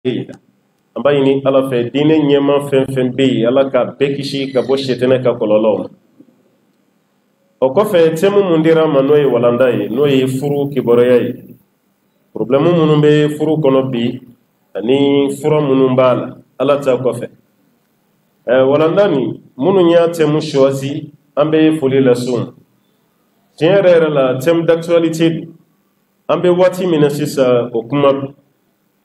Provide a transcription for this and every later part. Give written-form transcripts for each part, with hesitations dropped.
amba ini ala fe dine nyema fen be ala ka bekishi ka bo shetene ka kololo o ko fe temu mundira manoy walanday noy furu kiboroyay problème munum be furu kono bi ani furu munum bala ala ta ko fe walandani munu nya temu choisi ambe foli la sum tiere la thème d'actualité ambe wati minasisa o kuma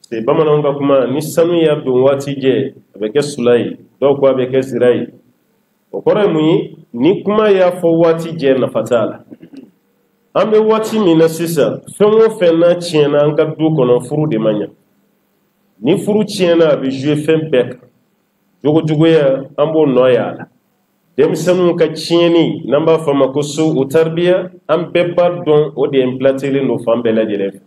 c'est bamanan ka kuma ni sanu ya don wati je avec sulai do ko avec sirai o kore muyi ni kuma ya fo wati je na fatala ambe wati minasisa fenwo fenna chiena an ka du kono furu de manya ni furu chiena be jouer fen bek jogo ya ambo noya dem sanu ka chieni namba fama ko su utarbiya am bebba don o de implanter no fambe la jele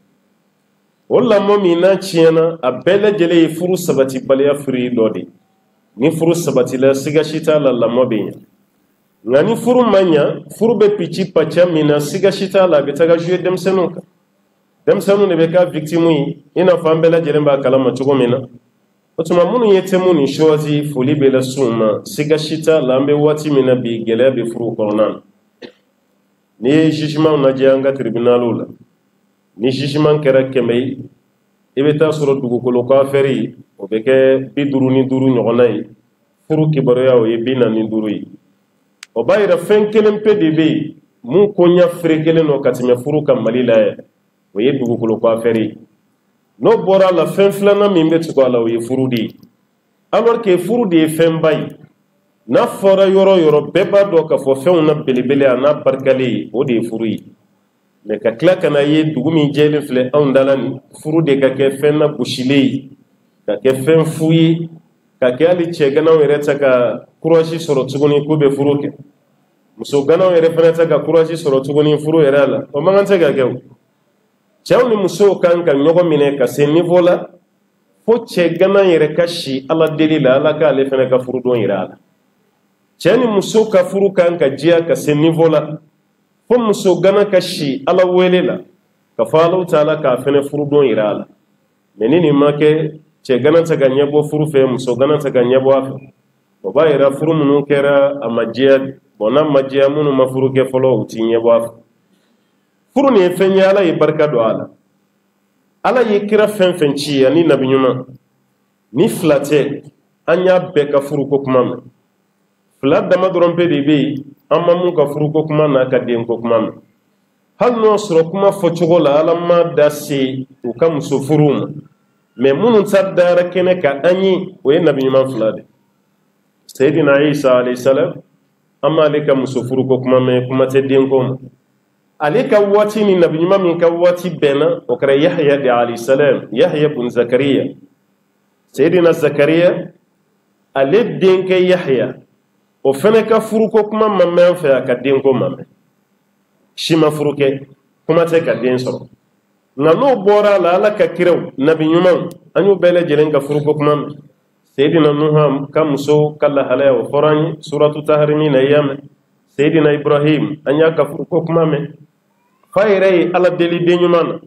wala momi na chiena a bela jele furu sabati balya free dodi ni furu sabati la siga shita la mobinya ngani furu manya furu be pichi pacha mina siga shita la betaga jouer dem sanu ne be ka victime yi ina fambe la jele ba kalama chugo mina otuma munu yete muni shozi fuli be la suma siga shita la mbe wati mina bi gele be furu korona ni jugement na janga tribunalula ni jugement kera kemei ibeta soro dugukolo ko aferi o beke biduru ni duru nyogonay furu kiboroya o yebina ni duru yi o bayira fen kelen pdb mun konya frekele no katime furu kam malila o ye dugukolo ko aferi no bora la fen flana mi mbeti ko ala o ye furu di alors que furu di fen bay na fora yoro beba do ka fo fen na belebele ana barkali o de furu yi mais ka tila kana ye dugu min jɛlen filɛ anw dala ni furu de ka kɛ fɛn na gosile ye ka kɛ fɛn fu ye ka kɛ hali cɛ ganaw yɛrɛ tɛ ka courage sɔrɔ tuguni k'u bɛ furu kɛ muso ganaw yɛrɛ fɛnɛ tɛ ka courage sɔrɔ tuguni furu yɛrɛ la o man kan tɛ ka kɛ o cɛw ni musow kan ka ɲɔgɔn minɛ ka se niveau la fo cɛ gana yɛrɛ ka si ala deli la ala k'ale fɛnɛ ka furu don yira a la cɛ ni muso ka furu kan ka diya ka se niveau la fo muso gana ka si ala wele la ka fɔ alaw taala k'a fɛnɛ furu don yira a la mais ni nin ma kɛ cɛ gana tɛ ka ɲɛbɔ furu fɛ muso gana tɛ ka ɲɛbɔ a fɛ o b'a yira furu minnu kɛra a ma diya bon n'a ma diya minnu ma furu kɛ fɔlɔ u ti ɲɛbɔ a fɛ furu nin ye fɛn ye ala ye barika don a la ala ye kira fɛn fɛn ci ani nabi ɲuman ni fila tɛ an y'a bɛɛ ka furu ko kuma mɛn fila dama dɔrɔn pe de bɛ yen an ma mun ka furu ko kuma n'a ka den ko kuma mɛn hali n'o sɔrɔ kuma fɔcogo la ala ma da se u ka muso furuw ma mais minnu ta dara kɛnɛ ka an ye o ye nabi ɲuman fila de sayidina isa alayhi salam an m'ale ka muso furu ko kuma mɛn kuma tɛ den ko ma ale ka waati ni nabi ɲuman min ka waati bɛnna o kɛra yahya de alayhi salam yahya bun zakariya sayidina zakariya ale denkɛ yahya o fɛnɛ ka furu ko kuma ma mɛn fɛ a ka den ko ma mɛn si ma furu kɛ kuma tɛ ka den sɔrɔ nka n'o bɔra a la ala ka kiraw nabi ɲumanw an y'u bɛɛ lajɛlen ka furu ko kuma mɛn sayidina nuha ka muso ka lahalaya o fɔra an ye suratu taharimi na i y'a mɛn sayidina ibrahim an y'a ka furu ko kuma mɛn fa yɛrɛ ye ala deli den ɲuman na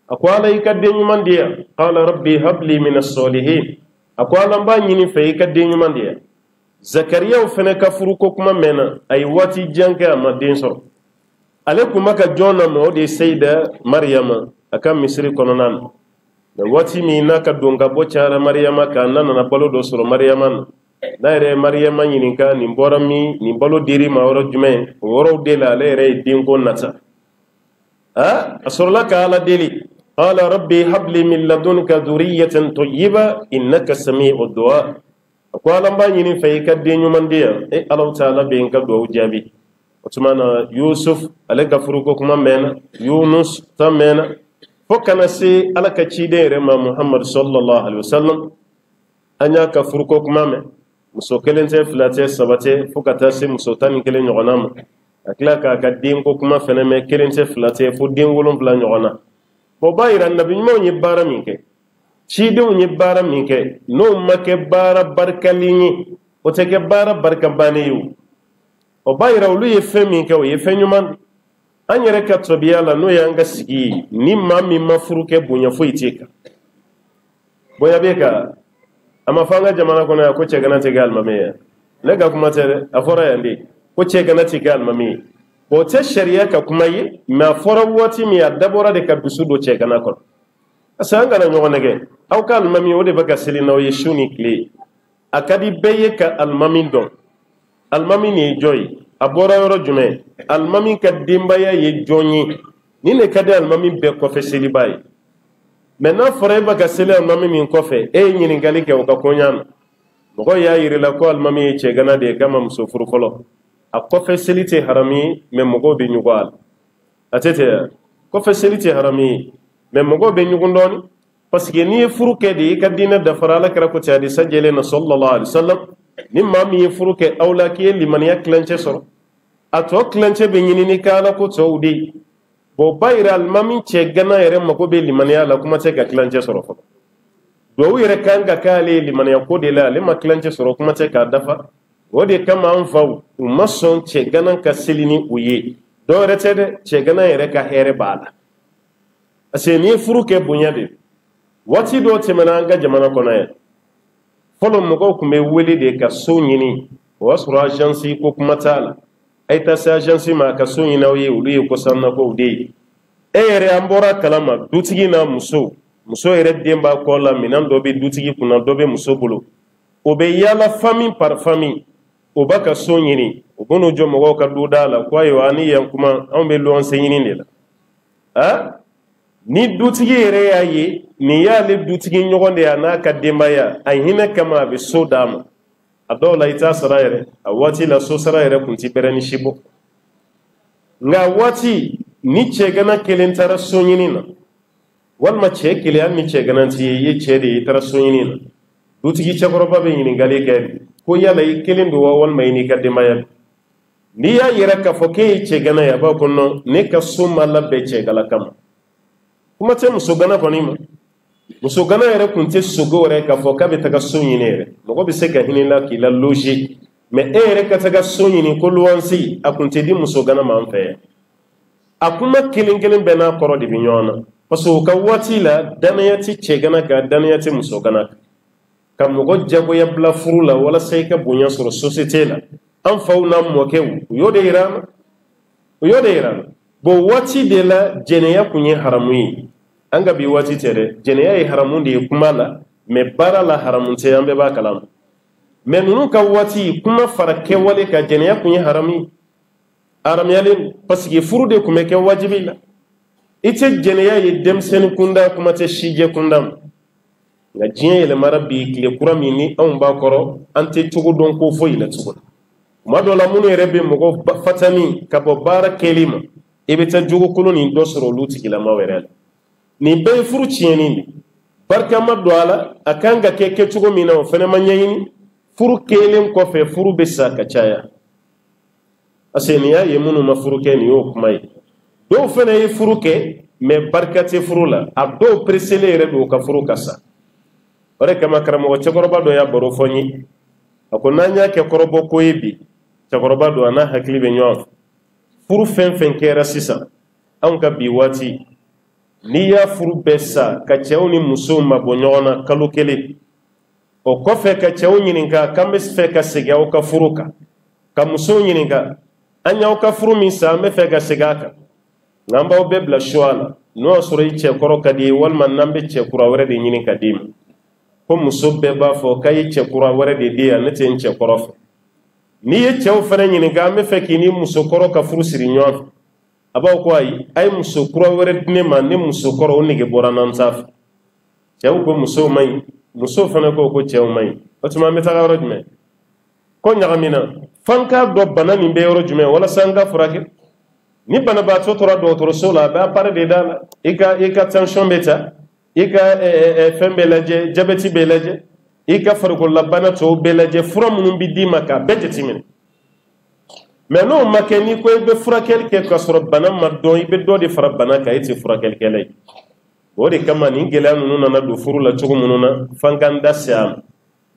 a ko ala i ka den ɲuman di yan qala rabbi habli min as-salihin a ko ala n b'a ɲini fɛ i ka den ɲuman di yan zakariyaw fɛnɛ ka furu ko kuma mɛnna a ye waati jan kɛ a ma den sɔrɔ ale kun bɛ ka jɔn na ma o de ye sayida mariyama a ka misiri kɔnɔna na mɛ waati min n'a ka don ka bɔ cayara mariyama kan n'a nana balo dɔ sɔrɔ mariyama na n'a yɛrɛ ye mariyama ɲininka nin bɔra min nin balo diri ma yɔrɔ jumɛn o yɔrɔw de la ale yɛrɛ ye denko nata a sɔrɔla ka ala deli qala rabbi habli min ladunka dhurriyatan tayyiba innaka sami'ud du'a a ko ala b'a ɲini fɛ i ka den ɲuman di yan alaw taala bɛ n ka duwawu jaabi o tuma na yusuf ale ka furuko kuma mɛnna yunus ta mɛnna fo kana se ala ka ciden yɛrɛ ma muhammadu sallallahu alaihi wasallam an y'a ka furuko kuma mɛn muso kelen tɛ fila tɛ saba tɛ fo ka taa se muso tan ni kelen ɲɔgɔnna ma a tila k'a ka denko kuma fɛnɛ mɛn kelen tɛ fila tɛ fo den 7 ɲɔgɔnna o b'a yira nabi ɲumanw ye baara min kɛ cidenw ye baara min kɛ n'o ma kɛ baara barikalen ye o tɛ kɛ baara barikabannen ye o b'a yira olu ye fɛn min kɛ o ye fɛn ɲuman an yɛrɛ ka tabiya la n'o y'an ka sigi ye ni maa min ma furu kɛ bonya foyi t'e kan ko ya be ka ama fanga jamana kono ya ko ce gana te gal mame ne ga kuma tere afora yande ko ce gana te gal mame ko te sharia ka kuma yi ma fora wati mi adabora de ka dusudo ce gana ko asanga na nyogo nege aw ka almami o de baka selina o yeshuni kle akadi beye ka almami don almami ni joy abora yoro jume almami ka dimbaya ye jonyi ni ne kadi almami be ko fe seli bay maintenant fora baka seli almami min ko fe e nyini ngali ke o ka konyan mo ya yiri la ko almami ce gana de kama muso furu kolo a ko fe seli te harami me mo go be nyugal atete ko fe seli te harami mais mogo be ñugundoni parce que ni furu ke di ka dina da farala kara ko tiadi sajele na sallallahu alaihi wasallam ni mami furu ke awla ki liman yaklanche soro ato klanche be ñini ni kala ko tawdi bo bayra al mami che gana yere mogo be liman ya la kuma te ka klanche soro ko do yere kanga kale liman ya ko de la le ma klanche soro kuma te ka dafa wodi kama an faw mason che gana ka selini uye do retede che gana yere ka here bala ase ni furu ke bunyade wati do temana anga jamana kono ya folo mogo kumbe weli de ka so nyini wasura agence ko kuma tala ay ta sa agence ma ka so nyina oye ulu ko sanna ko de ere ambora kalama dutigi na muso ere demba ko la minan do be dutigi kuna do be muso bulu o be yala famille par famille o baka so nyini o bono jo mogo ka dudala ko ayo ani yan kuma on be lo on senyini ne la ha ni dutigi yere ya ye ni ya le dutigi nyogonde ya na ka dembaya ay hina kama be so dama adola ita sara yere a wati la so sara yere kunti berani shibo nga wati ni chegana kelentara so nyinina wal ma che kele an ni chegana ti ye chede itara so nyinina dutigi chagoroba be nyini ngale gari ko yala yi kelendo wal ma ni ka dembaya ni ya yere ka foke chegana ya ba kono ne ka so mala be chegala kama kuma te muso gana kɔni ma muso gana yɛrɛ kun tɛ sogo yɛrɛ k'a fɔ k'a bɛ taga so ɲini yɛrɛ mɔgɔ bɛ se ka hinɛ la k'i la loger mais e yɛrɛ ka taga so ɲini ko luwansi a kun tɛ di muso gana ma an fɛ yan a kuma kelen kelen bɛɛ n'a kɔrɔ de bɛ ɲɔgɔn na parce que o ka waati la danaya tɛ cɛ gana kan danaya tɛ muso gana kan ka mɔgɔ jagoya bila furu la walasa i ka bonya sɔrɔ société la an faw n'a mɔkɛw u y'o de yira an na u y'o de yira an na bon waati de la jɛnɛya kun ye haramu ye an ka bi waati tɛ dɛ jɛnɛya ye haramu de ye kuma la mais baara la haramu tɛ an bɛɛ b'a kalama mais ninnu ka waati kuma fara kɛwale ka jɛnɛya kun ye haramu ye haramuyalen parce que furu de kun bɛ kɛ wajibi la i tɛ jɛnɛya ye denmisɛnnin kunda kuma tɛ sijɛ kunda ma nka diɲɛ yɛlɛmara bi tile kura min ni anw b'a kɔrɔ an tɛ cogo dɔn ko foyi la tuguni tuma dɔ la minnu yɛrɛ bɛ mɔgɔ fatani ka bɔ baara kɛli ma i bɛ taa jogokolo nin dɔ sɔrɔ olu tigilamaw yɛrɛ la nin bɛɛ ye furu tiɲɛni de barikama don a la a kan ka kɛ kɛcogo min na o fana ma ɲɛɲini furu kelen kɔfɛ furu bɛ sa ka caya parce que nin y'a ye minnu ma furu kɛ nin y'o kuma ye dɔw fana ye furu kɛ mais barika tɛ furu la a dɔw pereselen yɛrɛ don u ka furu ka sa o de kama karamɔgɔ cɛkɔrɔba dɔ y'a baro fɔ n ye a ko n'an y'a kɛ kɔrɔbɔ ko ye bi cɛkɔrɔba don a n'a hakili bɛ ɲɔgɔn fɛ furu fɛn fɛn kɛra sisan anw ka bi waati n'i y'a furu bɛɛ sa ka cɛw ni musow mabɔ ɲɔgɔn na kalo kelen o kɔfɛ ka cɛw ɲininka k'an bɛ fɛ ka segin aw ka furu kan ka musow ɲininka an y'aw ka furu min sa an bɛ fɛ ka segin a kan n'an b'aw bɛɛ bila choix la n'o y'a sɔrɔ i cɛkɔrɔ ka di ye walima n'an bɛ cɛ kura wɛrɛ de ɲini ka d'i ma ko muso bɛɛ b'a fɔ k'a ye cɛ kura wɛrɛ de di yan ne tɛ n cɛkɔrɔ fɛ n'i ye cɛw fana ɲininka an bɛ fɛ k'i ni musokɔrɔ ka furu siri ɲɔgɔn fɛ a b'aw ko ayi a ye muso kura wɛrɛ di ne ma ne musokɔrɔ o nege bɔra n'an t'a fɛ cɛw ko musow man ɲi musow fana ko cɛw man ɲi o tuma an bɛ taga yɔrɔ jumɛn ko ɲagamina f'an k'a dɔn bana nin bɛ yɔrɔ jumɛn walasa an ka furakɛ ni banabaatɔ tora dɔgɔtɔrɔso la a bɛ appareil de d'a la i ka tension bɛ ta i ka fɛn bɛɛ lajɛ jabɛti bɛɛ lajɛ i ka farikololabana tɔw bɛɛ lajɛ fura minnu bɛ d'i ma k'a bɛɛ jateminɛ mais n'o ma kɛ n'i ko i bɛ furakɛli kɛ k'a sɔrɔ bana ma dɔn i bɛ dɔ de fara bana kan e tɛ furakɛlikɛla ye o de kama nin gɛlɛya ninnu nana don furu la cogo minnu na f'an k'an da se a ma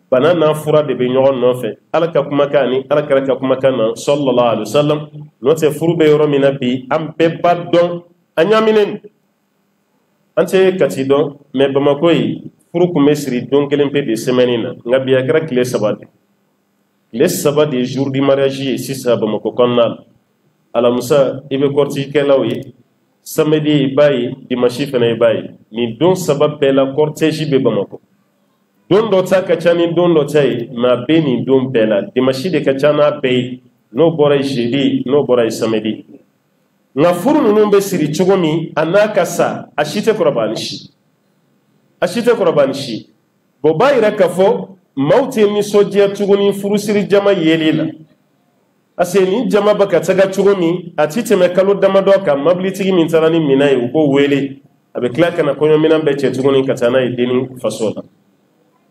bana n'a fura de bɛ ɲɔgɔn nɔfɛ ala ka kumakan ani alakira ka kumakan na sallallahu alaihi wasallam n'o tɛ furu bɛ yɔrɔ min na bi an bɛɛ b'a dɔn a ɲaaminen an tɛ kati dɔn mais Bamako yi furu kun bɛ siri don kelen pe de semaine na nka bi a kɛra tile 3 de tile 3 de jour du mariage ye sisan Bamakɔ kɔnɔna la alamisa i bɛ cortège-kɛlaw ye samedi i b'a ye dimanche fana i b'a ye nin don 3 bɛɛ la cortège bɛ Bamakɔ don dɔ ta ka ca ni don dɔ ta ye mais a bɛ nin don bɛɛ la dimanche de ka ca n'a bɛɛ ye n'o bɔra ye jeudi n'o bɔra ye samedi nka furu ninnu bɛ siri cogo min a n'a ka sa a si tɛ kɔrɔbaya ni si a si tɛ kɔrɔbaya ni si bon b'a yira k'a fɔ maaw tɛ nisɔndiya tuguni furusiri jama yeli la parce que ni jama bɛ ka taga cogo min a ti tɛmɛ kalo damadɔ kan mabilitigi min taara ni minɛn ye u b'o wele a bɛ tila ka na kɔɲɔminɛn bɛɛ cɛ tuguni ka taa n'a ye denni faso la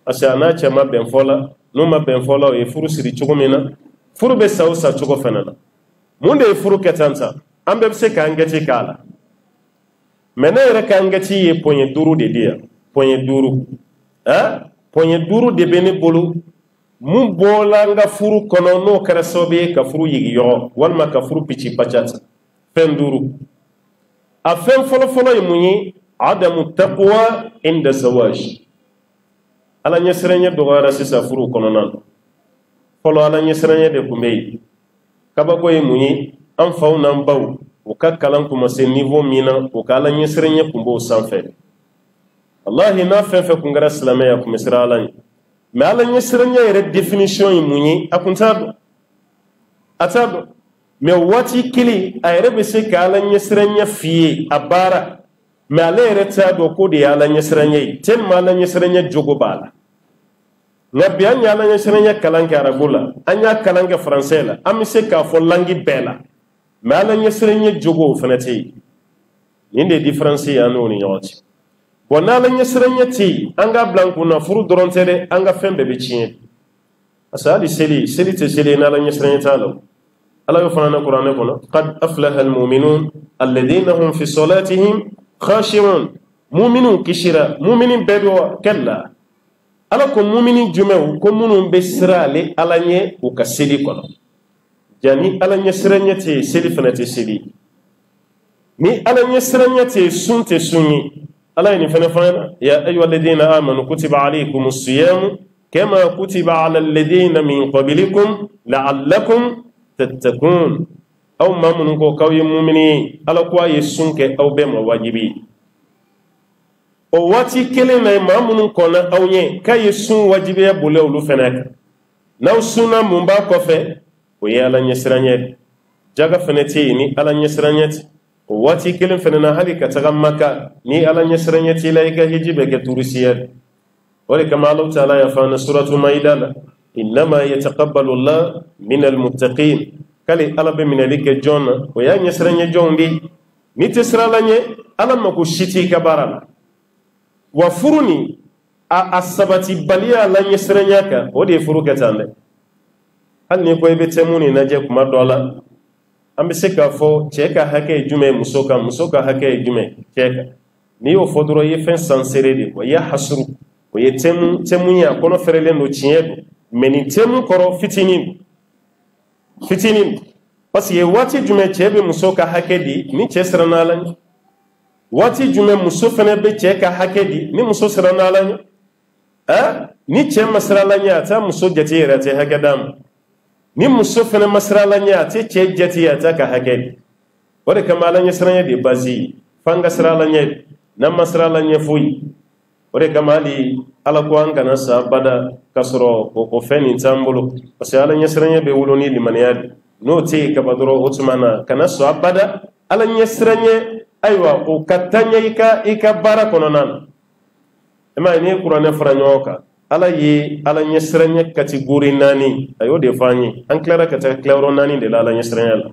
parce que a n'a cɛ ma bɛn fɔ la n'u ma bɛn fɔ la o ye furu siri cogo min na furu bɛ sa o sa cogo fana na mun de ye furu kɛ tan ta an bɛɛ bɛ se k'an gɛti k'a la mais ne yɛrɛ k'an gɛti ye poɲɛ 5 de di yan poɲɛ 5 poɲɛ 5 de bɛ ne bolo mun bɔla n ka furu kɔnɔ n'o kɛra sababu ye ka furu yigiyɔrɔ walima ka furu pici pacata fɛn 5 a fɛn fɔlɔfɔlɔ ye mun ye adamu taqwa inda zawaj ala ɲɛsiranɲɛ dɔgɔyara sisan furu kɔnɔna na fɔlɔ ala ɲɛsiranɲɛ de tun bɛ yen kabako ye mun ye an faw n'an baw u ka kalan kun ma se niveau min na u ka ala ɲɛsiranɲɛ kun b'o sanfɛ wallahi n'a fɛn fɛn kun kɛra silamɛya kun bɛ siran ala ɲɛ mais ala ɲɛsiranɲɛ yɛrɛ définition ye mun ye a kun t'a dɔn a t'a dɔn mais waati kelen a yɛrɛ bɛ se ka ala ɲɛsiranɲɛ f'i ye a baara mais ale yɛrɛ t'a dɔn ko de ye ala ɲɛsiranɲɛ ye tellement ala ɲɛsiranɲɛ jogo b'a la nka bi an ye ala ɲɛsiranɲɛ kalan kɛ arabu la an y'a kalan kɛ français la an bɛ se k'a fɔ langi bɛɛ la mais ala ɲɛsiranɲɛ jogo o fana tɛ yen nin de ye différence ye an n'o ni ɲɔgɔn cɛ bon n'ala ɲɛsiranɲɛ tɛ yen an k'a bila an kunna furu dɔrɔn tɛ dɛ an ka fɛn bɛɛ bɛ tiɲɛ parce que hali seli tɛ seli ye n'ala ɲɛsiranɲɛ t'a la ala y'o fana na kuranɛ kɔnɔ qad aflaha almu'minun alladhina hum fi salatihim khashi'un mu'minun kisira mu'minin bɛɛ bɛ kɛla ala ko mu'minin jumɛnw ko minnu bɛ siran ale ala ɲɛ u ka seli kɔnɔ jani ala ɲɛsiranɲɛ tɛ yen seli fana tɛ seli ni ala ɲɛsiranɲɛ tɛ yen sun tɛ sun ye ala ye nin fana fɔ an na ya ayyuhalladhina amanu kutiba alaykumus siyamu kama kutiba ala alladhina min qablikum la'allakum tattaqun aw maa minnu ko k'aw ye mumini ye ala ko a ye sun kɛ aw bɛɛ ma wajibi ye o waati kelen na maa minnu kɔnna aw ɲɛ k'a ye sun wajibiya boli olu fana kan n'aw sunna mun b'a kɔfɛ o ye ala ɲɛsiranɲɛ jaga fana tɛ yen ni ala ɲɛsiranɲɛ tɛ o waati kelen fana na hali ka taga maka ni ala ɲɛsiranɲɛ t'i la i ka hiji bɛ kɛ turisiya o de kama ala taala y'a fɔ an na suratu maida la innama yataqabbalu allah min almuttaqin k'ale ala bɛ minɛli kɛ jɔn na o y'a ɲɛsiranɲɛ jɔnw de n'i tɛ siran ala ɲɛ ala mako si t'i ka baara la wa furu ni a sabatibaliya ala ɲɛsiranɲɛ kan o de ye furu kɛ tan dɛ hali ni ko i bɛ tɛmu ni lajɛ kuma dɔ la an bɛ se k'a fɔ cɛ ka hakɛ ye jumɛn ye muso kan muso ka hakɛ ye jumɛn cɛ kan n'i y'o fɔ dɔrɔn i ye fɛn sansere de o ye hasuru o ye tɛmu ye a kɔnɔ fɛrɛlen don tiɲɛ don mais nin tɛmu kɔrɔ fitinin don parce que waati jumɛn cɛ bɛ muso ka hakɛ di ni cɛ siranna ala ɲɛ waati jumɛn muso fana bɛ cɛ ka hakɛ di ni muso siranna ala ɲɛ ni cɛ ma siran ala ɲɛ a t'a muso jate yɛrɛ a tɛ hakɛ d'a ma ni muso fana ma siran ala ɲɛ a tɛ cɛ jate a t'a ka hakɛ di o de kama ala ɲɛsiranɲɛ de base ye f'an ka siran ala ɲɛ n'an ma siran ala ɲɛ foyi o de kama hali ala ko an kana sa bada ka sɔrɔ o fɛn nin t'an bolo parce que ala ɲɛsiranɲɛ bɛ wolo ni limaniya de n'o tɛ yen kaba dɔrɔn o tuma na kana sɔn abada ala ɲɛsiranɲɛ ayiwa o ka taɲɛ i ka baara kɔnɔna na e ma ye n'i ye kuranɛ fara ɲɔgɔn kan ala ye ala ɲɛsiranɲɛ catégorie 4 a y'o de fɔ an ye an tilara ka taa tilayɔrɔ 4 de la ala ɲɛsiranɲɛ la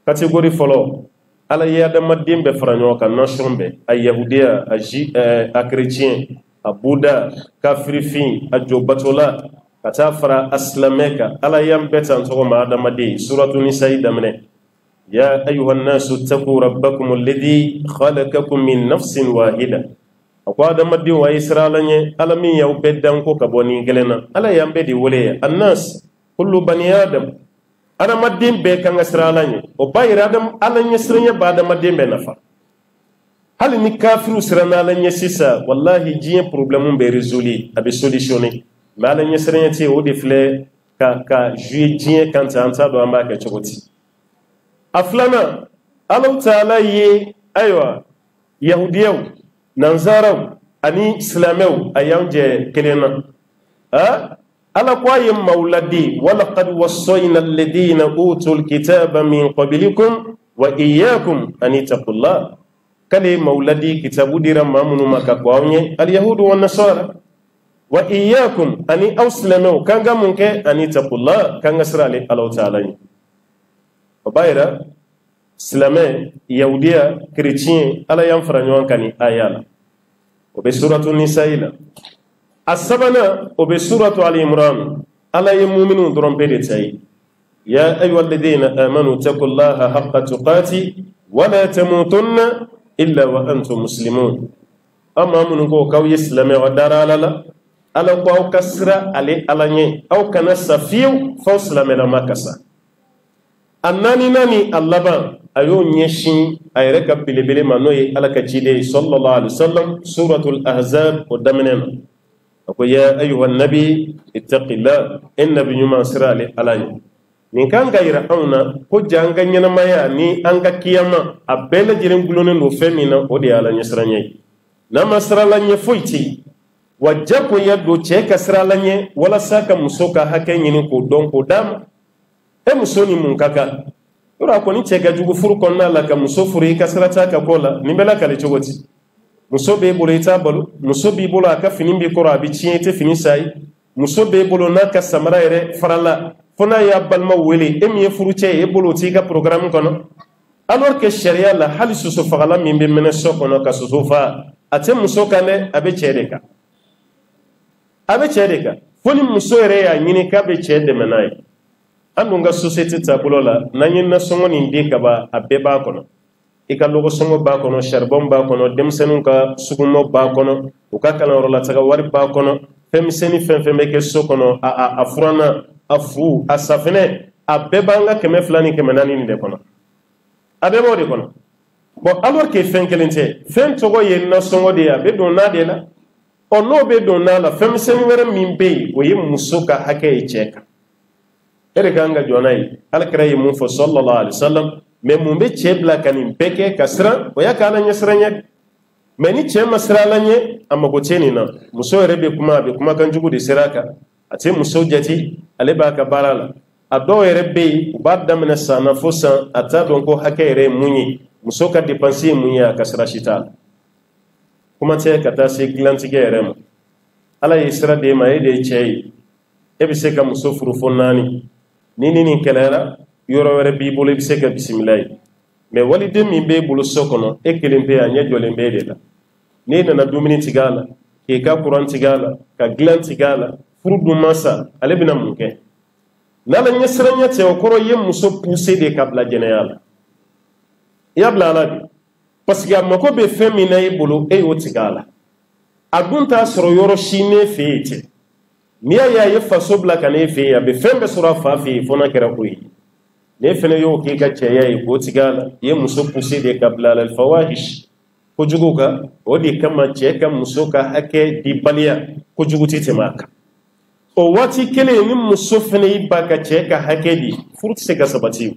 catégorie fɔlɔ ala ye adamaden bɛɛ fara ɲɔgɔn kan nation bɛɛ a yahudiya a chrétien a buda kafirifin a jobatola ka taa fara a silamɛ kan ala y'an bɛɛ tan tɔgɔ ma adamaden suratu nisa'i daminɛ ya ayuhan nasu taqu rabbakum alladhi khalaqakum min nafsin wahida a ko adamadenw a ye siran ala ɲɛ ala min y'aw bɛɛ dan ko ka bɔ nin kelen na ala y'an bɛɛ de wele yan annas kullu bani adam adamaden bɛɛ kan ka siran ala ɲɛ o b'a yira ala ɲɛsiranɲɛ b'a adamaden bɛɛ nafa hal ni kafiru sirana la nyesisa wallahi jien problème be résolu abe solutionné mais ala nyesranya ti o de flé ka jouer jien quand anta do amba ke chokoti aflana Allah ta'ala yi aywa yahudiyaw nanzaraw ani islamaw ayanje kelena ala kwaye mauladi wala qad wassayna alladhina utul kitaba min qablikum wa iyyakum an taqullah kale mauladi kitabu dira mamunu maka kwawnye al yahudu wan nasara wa iyyakum ani awslanu kanga munke an taqullah kanga sirale Allah ta'ala bayra islamé yahudiya chrétien ala yam faranyon kani ayala obe suratu nisaila asabana obe suratu ali imran ala yam mu'minun doron bede tay ya ayyuhalladhina amanu taqullaha haqqa tuqati wa la tamutunna illa wa antum muslimun amma mun ko kaw islamé wa darala ala ko kasra ale alanye aw kana safiu fa islamé la makasa annani nani allaba ayo nyeshin ayre ka bilibili manoyi alaka cide sallallahu alaihi wasallam suratul ahzab qadamna ko ya ayuha nabi ittaqillah inna bi yuma sirali alani nin kan ga ira auna ko janga nyana maya ni anga kiyama abela jiren gulone no femina o de ala nyesranye na masralanye foiti wajja ko yaddo che kasralanye wala saka musoka haken yini ko don ko dam e musoni mun kaka ora ko ni chega jugu furu konna la ka muso furu kasrata ka kola ni bela kale chogoti muso be bolo ita bolo muso bi bolo aka fini bi koro abi chiete fini sai muso be bolo na ka samara ere farala fona ya balma wele emi furu che e bolo ti ka programme kono alors que sharia la hal susu fagala min be mena so kono ka susu fa ate muso kane abe chedeka foni muso ere ya nyini ka be chede menai andunga société tabulo la nanyin na songo ni ndika ba abeba kono ika logo songo ba kono charbon ba kono demsenun ka sugumo ba kono uka kala rola taga wari ba kono femiseni femfeme ke so kono a furana afu asafene abeba nga keme flani keme nani ni de kono abeba de kono bon alors que fen kelente fen togo ye na songo de abe don na de la ono be don na la femiseni were mimbe o ye musuka hake e cheka ere kanga jonai alkray mun fo sallallahu alaihi wasallam me mun be chebla kanin peke kasra o ya kana nyasranya me ni chema sralanye amma go cheni na muso rebe kuma kan jugu de siraka ate muso jati ale ba ka barala ado rebe ubadda min sana fosa ata don ko hakere munyi muso ka dépenser munya kasra shita kuma te kata se glanti gerem ala yisra de ma ede chei ebe se ka muso furu fonani ni kelera yoro were bi bolo bi se ka bismillah mais wali de mi be bolo sokono e kelembe anya jolembe de la ni na dumini tigala ke ka quran tigala ka glan tigala furdu masa ale bina munke nala nyesranya te okoro yem muso pousser de kabla general ya blala bi parce que amako be femina e bolo e o tigala agunta soro yoro shine feete miya ya ye faso bla kane fe ya be fembe sura fa fe fona kera ko yi ne fene yo ke ka cheya e ko tigala ye muso pousser de kabla al fawahish ko juguka o di kama che kam muso ka hake di balia ko juguti temaka o wati kele ni muso fene ibaka che ka hake di furut se ka sabati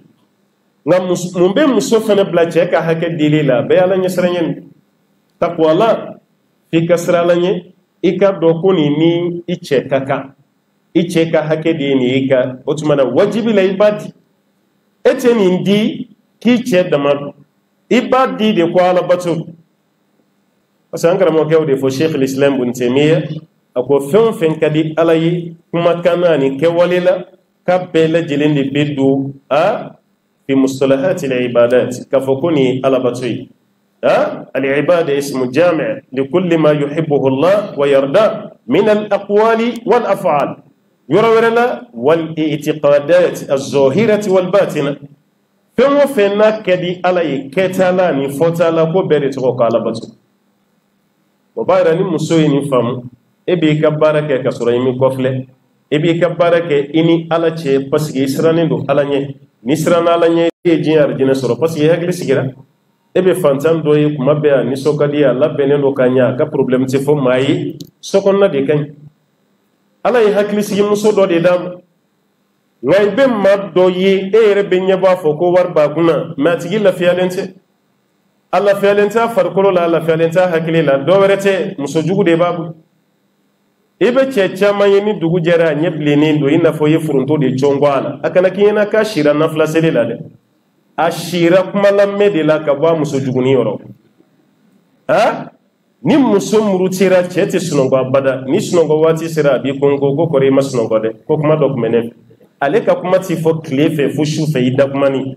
ngam mumbe muso fene bla che ka hake di lela be ala nyesranyen takwala fi kasralanye ika dokuni ni iche ka hake di ni ika otumana wajibi la ibadi ete ni ndi ki che damar ibadi de kwala batu asankara mo kewde fo Sheikh al-Islam Ibn Taymiyyah ako fen kadi alayi kuma kanani ke walila ka bela jilindi biddu fi mustalahat al-ibadat ka fokuni ala batu العبادة اسم جامع لكل ما يحبه الله ويرضى من الأقوال والأفعال يرى والاعتقادات الظاهرة والباطنة فما فينا كدي علي كتالاني فتالا كبيرت وقالبت وبايراني مسويني فم ابي كبارك كسريمي كفله ابي كبارك اني على شيء بس يسراني دو على ني نسران على ني جيار جنسرو بس يهغلي سيغرا ebe fantan do yi kuma be ni sokadi Allah benen do kanya ka problem te fo mai sokon na de kan ala yi hakli si muso do de dam ngay be ma do yi ere be nyaba fo ko war ba kuna ma tigi la fiyalente Allah fiyalente farkolo la Allah fiyalente hakli la do werete muso jugu de babu ibe chama yini dugu jera nyebli ni do ina fo yi furunto de chongwala akana kiyena ka shira na flasele la de ashira kuma lamme de la ka ba muso jugu ni yoro ni muso murutira chete sunongo abada ni sunongo wati sira bi kongo go kore masunongo de ko kuma dokumene ale ka kuma ti fo klefe fo shufe ida kuma ni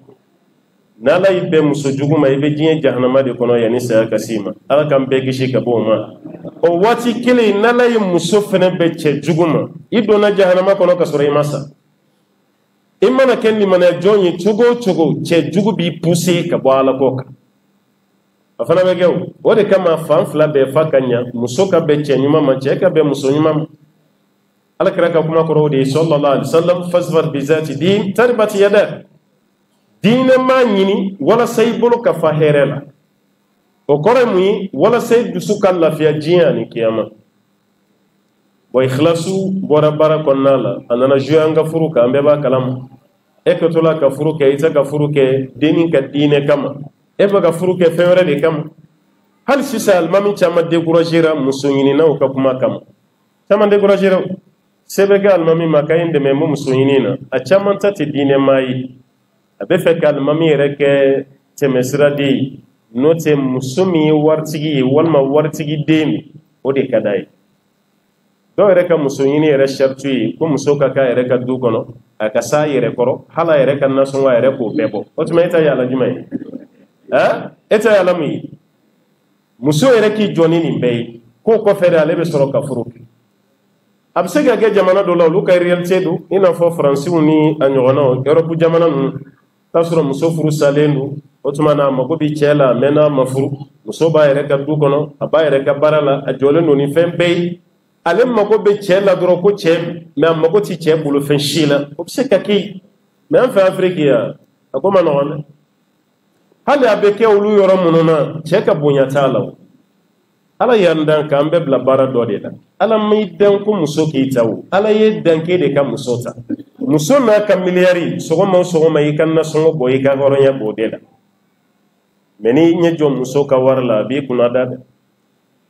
nala ibe muso jugu ma ibe jinye jahannama de kono yani sa kasima ala kam be gishi ka bo ma o wati kile nala yi muso fene be che jugu ma ido na jahannama kono ka sore masa imana kenni mana jonyi chogo che jugu bi poussé ka bo ala koka afana be gew wode kama fan fla be fakanya muso ka be che nyuma ma che ka be muso nyuma ala kraka kuma ko de sallallahu alaihi wasallam fasfar bi zati din tarbat yada dina ma nyini wala say bolo ka fa herela o kore muy wala say dusu kan la fiya jiani kiyama wa ikhlasu bora barakonnala anana juanga furuka ambe ba kalam ekotola ka furuke ita ka furuke dinin ka dine kama eba ka furuke fewre de kama hal sisal mami chama découragera musunyini na ka kuma kama chama découragera sebega almami makayinde me musunyini na a chama tati dine mai abe fe ka almami reke temesra di note musumi wartigi walma wartigi demi o de kadai do reka musunyini re shartu ko musoka ka reka du kono aka sa yere koro hala yere kan naso wa yere ko bebo o tuma ita yala jumai eta yala mi muso yere ki joni ni mbey ko ko fere ale be soro ka furuki absega ge jamana do law lu kay realite du ina fo france ni anyogona europe jamana nu tasoro muso furu salendu o tuma na mako bi chela mena mafuru muso ba yere ka du kono aba yere ka barala a jole no ni fembe ale mako be chela doro ko chem me mako ti che bulu fen shila obseka ki me en fa afrika akoma no hali abeke ulu yoro mununa cheka bunya tala ala yandan ka ambe bla bara do de la ala mi dan ko muso ki taw ala ye dan ke de ka muso ta muso na ka miliyari sogo ma yikan na songo boy ka goronya bo de la meni nye jo muso ka warla bi kuna da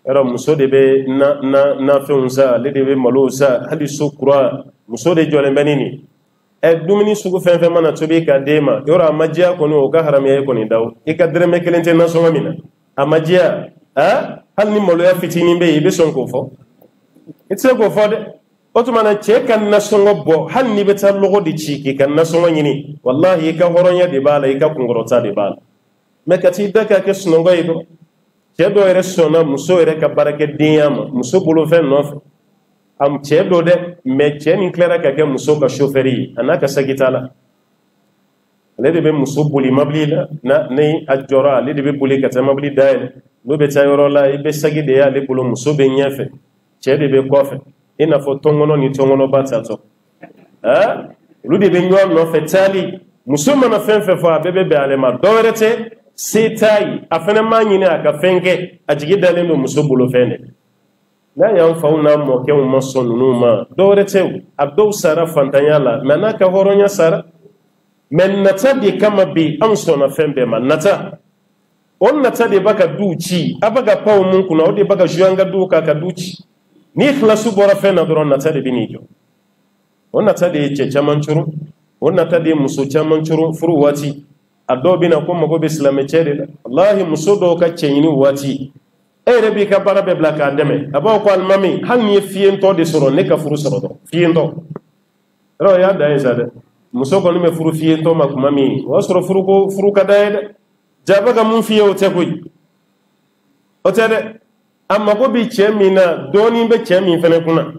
era muso de be na feunza le de be malosa hali sukra muso de jole benini e dumini sugu fenfe mana tobi ka dema yora majia ko no ka haram ye ko ni daw e ka dreme kelente na songo mina amajia hal ni molo ya fitini be son ko fo itse ko fo de otumana che kan na songo bo hal ni beta logo di chiki kan na songo nyini wallahi ka horonya de bala ka kungorota de bala me kati daka ke sunongo yido che do ere sona muso ere ka barake diyama muso bolo fen no am che do de me che ni clara ka ke muso ka chauffeur anaka sagitala le de be muso boli mabli la na ne ajora le de be boli ka mabli dael no be tayoro la ibe sagide ya le bolo muso be nyefe che de be kofe ina fo tongono ni tongono batato lu de be nyom no fetali muso mana fenfe fo abebe be alema dorete setai afana manyine aka fenke ajigi dalendo muso bolo fene na yan fauna mo ke mo sonu ma dorete abdo sara fantanyala manaka horonya sara men nata de kama be ansona fembe man nata on nata de baka duci abaga paw mun kuna o de baka juanga duka ka duci ni ikhlasu bora fena doron nata de binijo on nata de ce chamanchuru on nata de muso chamanchuru furu wati ado bina ko mago be islam cede wallahi muso do ka cenyini wati e rebi ka bara be blaka deme aba ko almami hal ni fiento de soro ne ka furu soro do fiento ro ya da izade muso ko me furu fiento ma kuma mi wa soro furu ka daede jaba ga mun fiye ote koy ote de amma ko bi chemina doni be chemi fene kuna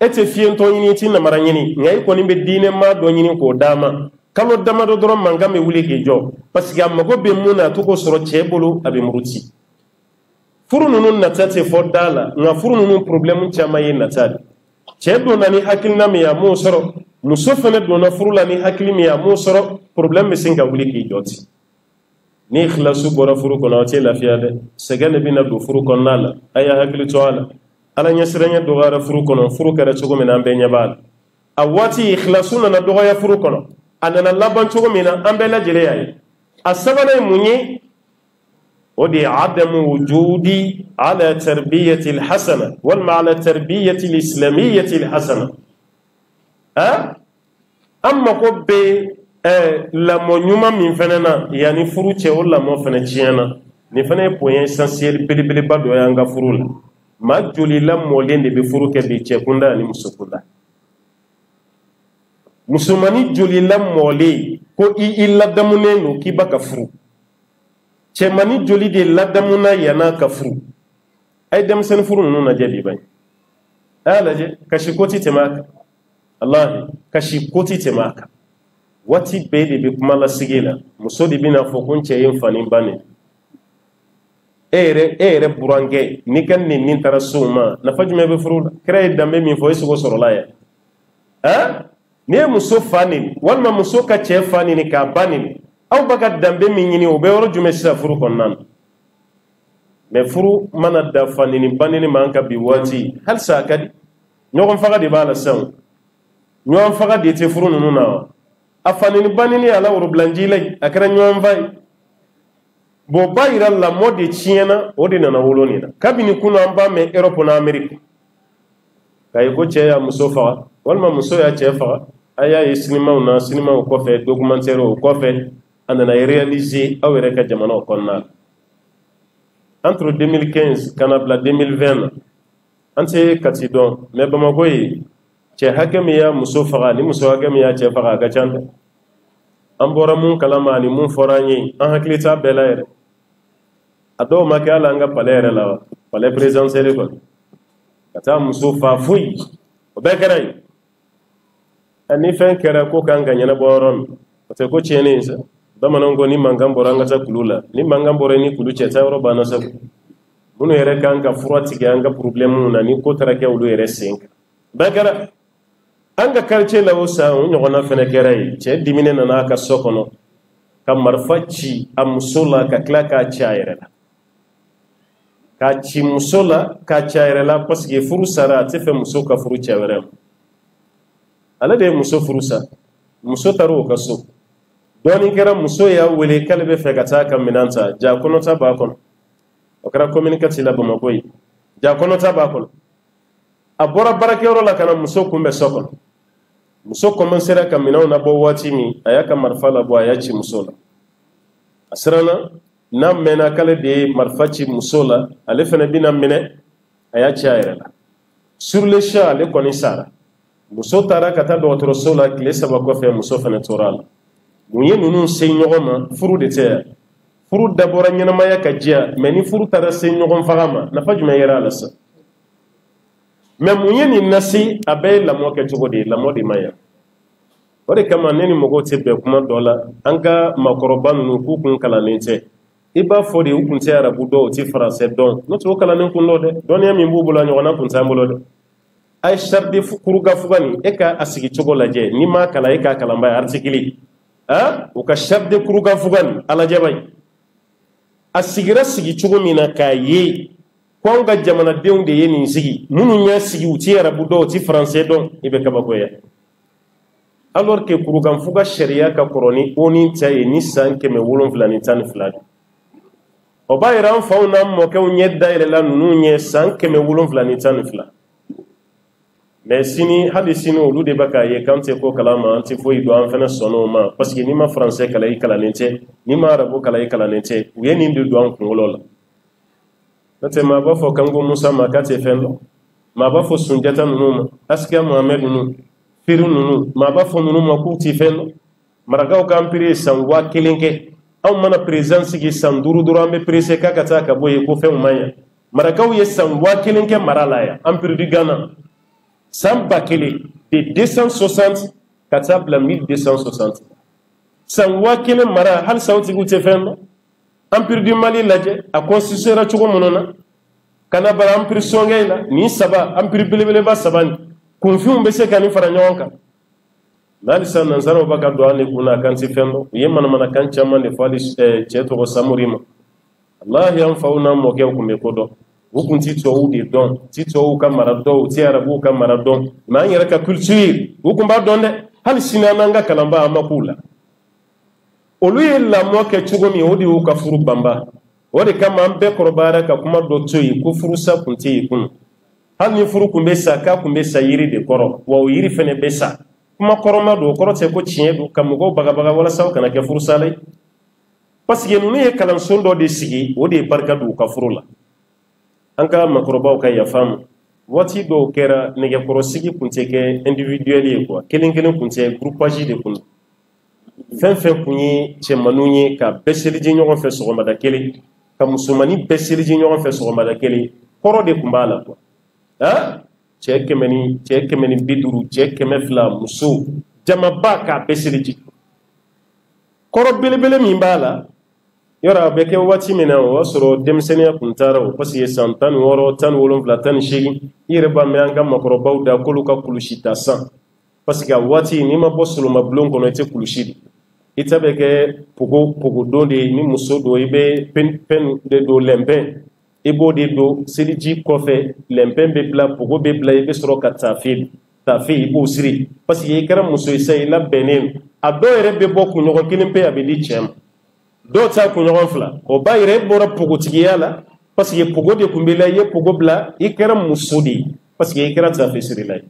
ete fiento yini tin na maranyini ngai ko ni be dine ma do yini ko dama kalo dama do doron manga me wuli ke jo parce que amma ko be muna to ko soro chebolo abe muruti furu nunun natate fo dala nga furu nunun problem chama yin natade chebdo nani hakil na me ya mo soro muso fene do na furu la ni hakil mi ya mo soro problem me singa wuli ke joti ni ikhlasu bora furu kono ate lafiya de segane bina do furu konna la aya hakili to ala ala nyasiranya do gara furu kono furu kare chogo mina ambe nyabal awati ikhlasu na do ya furu kono anana laban chogo mina ambe la jere yayi asabana munyi ودي عدم وجودي على تربية الحسنة والمعنى تربية الإسلامية الحسنة أما قب لما نيوما من فننا يعني فروتة ولا ما فنتيانا نفنا بوين سانسيل بلي بلي بدو يانغا فرولا ما جولي لم مولين دي بفروكة بيتشكوندا ni musukunda musumani joli lam mole ko illa damune no kibaka furu cemani joli de ladamuna yana kafuru ay dem sen furu nunu na jadi bay alaje kashi koti temaka allah kashi koti temaka wati bede be kuma la sigila musodi bina fokon ce yin fani bane ere burange ni kan ni nin tarasuma na fajme be furu kray dambe min fo isu soro laya ne muso fani walma muso ka ce fani ni ka bani aw baga dambe min ñini o be woro jume sisa furu konnan mais furu mana da fanini banini man ka bi wati hal sa kadi ñogon faga di bala saw ñogon faga di te furu nunu na a fanini banini ala woro blanji lay akara ñogon fay bo bayira la modi ciena o di nana woloni na kabini kuno amba me europe na amerique kay ko ce ya muso faga walma muso ya ce faga aya yi sinima ko fe documentaire ko fe andana réalisé awere ka jamana konna entre 2015 kanabla 2020 ante kati don me bamako yi ce hakami ya muso faga ni muso hakami ya ce faga ga canda an bora mun kalama ni mun foranye an haklita belayre ado makala nga palere la pale présidentiel ko kata muso fa fuyi o be karay ani fen kera ko kanga nyana boron ko ko chene sa bamanango ni mangam boranga ta kulula ni mangam bore ni kulu ce tawro bana sa bunu yere kanga furati ga anga problème na ni ko tarake ulu yere senka bagara anga kalce la wosa on nyona fene keray ce dimine na naka sokono kam marfaci am sola ka klaka chaire la ka ci musola ka chaire la parce que furu sara te fe muso ka furu chaire ala de muso furusa muso taro ka so doni kera muso ya wele kalbe fe gata kam minanta ja kono ta ba kono o kara communication la bama koy ja kono ta ba kono abora barake ro la kana muso kumbe sokon muso commencera kam minaw na bo wati mi ayaka marfala bo ayachi muso la asrana nam mena kale de marfachi muso la ale fene bina mine ayachi ayre la sur le champ ale koni sara muso tara kata do toro sola kile saba ko fe muso fene toral munye nunu sey ñogoma furu de te furu dabora ñana maya ka jia mais ni furu tara sey ñogom fagama na fajuma yera la sa mais munye ni nasi abe la mo ke jogodi la modi maya ore kama neni mogo te be kuma dola anga makoroban nu ku kun kala nete iba fodi ukun te arabu do ti français don no to kala nen kun lode don ya mi mbubula ñogona kun tambulo de ay shardi furu ga fugani e ka asigi jogo la je ni ma kala e ka kala mbay artikili o ka sharde kuruga fugan ala jabay asigira sigi chugo mina kaye kwanga jamana deunde yeni sigi munu nya sigi uti arabu do ti français don ibe kaba goya alors que kuruga fuga sharia ka koroni oni taye ni sanke me wolon flani tan flani o bayran fauna mo ke unyedda ile la nunu nye sanke me wolon flani tan flani mais sini hadi sini olu de baka ye kante ko kalama anti fo ido an fana sono ma parce que ni ma français kala yi kala nente ni ma arabo kala yi kala nente uye ni ndu an kungolo la nate ma ba fo kango musa ma kate fenlo ma ba fo sunjata nunu ma aska muhammad nunu firu nunu ma ba fo nunu ma ku ti fenlo maragaw ka ampire san wa kelenke aw mana présence gi san duru duru ambe presse kakata ka boye ko fe maya maragaw ye san wa kelenke marala ya ampire du Ghana Samba kele de 260 katabla 1260 san wakile mara hal sauti gute fen empire du Mali laje a constitution ra chugo monona kana bara empire songayla ni saba empire belebele ba sabani confium be se kan fara nyonka Nalisa nanzaro baka do ane kuna kansi fendo yemana mana kancha mane fali cheto ko samurima Allah ya fauna mo ke ku me kodo hukun tito udi don tito ka marado ti arabu ka maradon ma yera ka culture hukun ba donde hal sinananga kalamba amakula oluye la mo ke chugomi odi ka furu bamba odi kama ambe korobara ka kuma do toyi ku furu sa kunti kun hal ni furu kumbe sa ka kumbe sa yiri de koro wa yiri fene besa kuma koroma do korote ko tiɲɛ do ka mɔgɔw bagabaga walasa kana kɛ furusala ye parce que ninnu ye kalanso dɔ de sigi o de ye barika don u ka furu la an ka makɔrɔbaw ka yafa ma waati dɔw kɛra nɛgɛkɔrɔsigi kun tɛ kɛ individuel ye quoi kelen kelen kun tɛ groupage de kun fɛn fɛn kun ye cɛmaninw ye ka bɛɛ seliji ɲɔgɔn fɛ sɔgɔmada kelen ka musomanin bɛɛ seliji ɲɔgɔn fɛ sɔgɔmada kelen kɔrɔ de kun b'a la quoi cɛ kɛmɛ ni 50 cɛ 200 muso jamaba k'a bɛɛ seliji kɔrɔ belebele min b'a la yɔrɔ a bɛ kɛ waati min na o y'a sɔrɔ denmisɛnniya kun taara o parce que san 16 17 18 i yɛrɛ b'a mɛn an ka makɔrɔbaw da k'olu ka kulusi ta san parce que a waati n'i ma bɔ solomabulon kɔnɔ i tɛ kulusi di i ta bɛ kɛ pogo don de ye ni muso don i bɛ pɛn de don lɛnpɛn i b'o de don seliji kɔfɛ lɛnpɛn bɛ bila pogo bɛ bila i bɛ sɔrɔ ka taafe i b'o siri parce que i kɛra muso ye sa i labɛnnen a dɔw yɛrɛ bɛ bɔ kunɲɔgɔn kelen pe a bɛ di cɛ ma dɔw ta kunɲɔgɔn 2 o b'a yɛrɛ e bɔra pogotigiya la parce que pogo de kun b'i la i ye pogo bila i kɛra muso de ye parce que i kɛra taafe sirila ye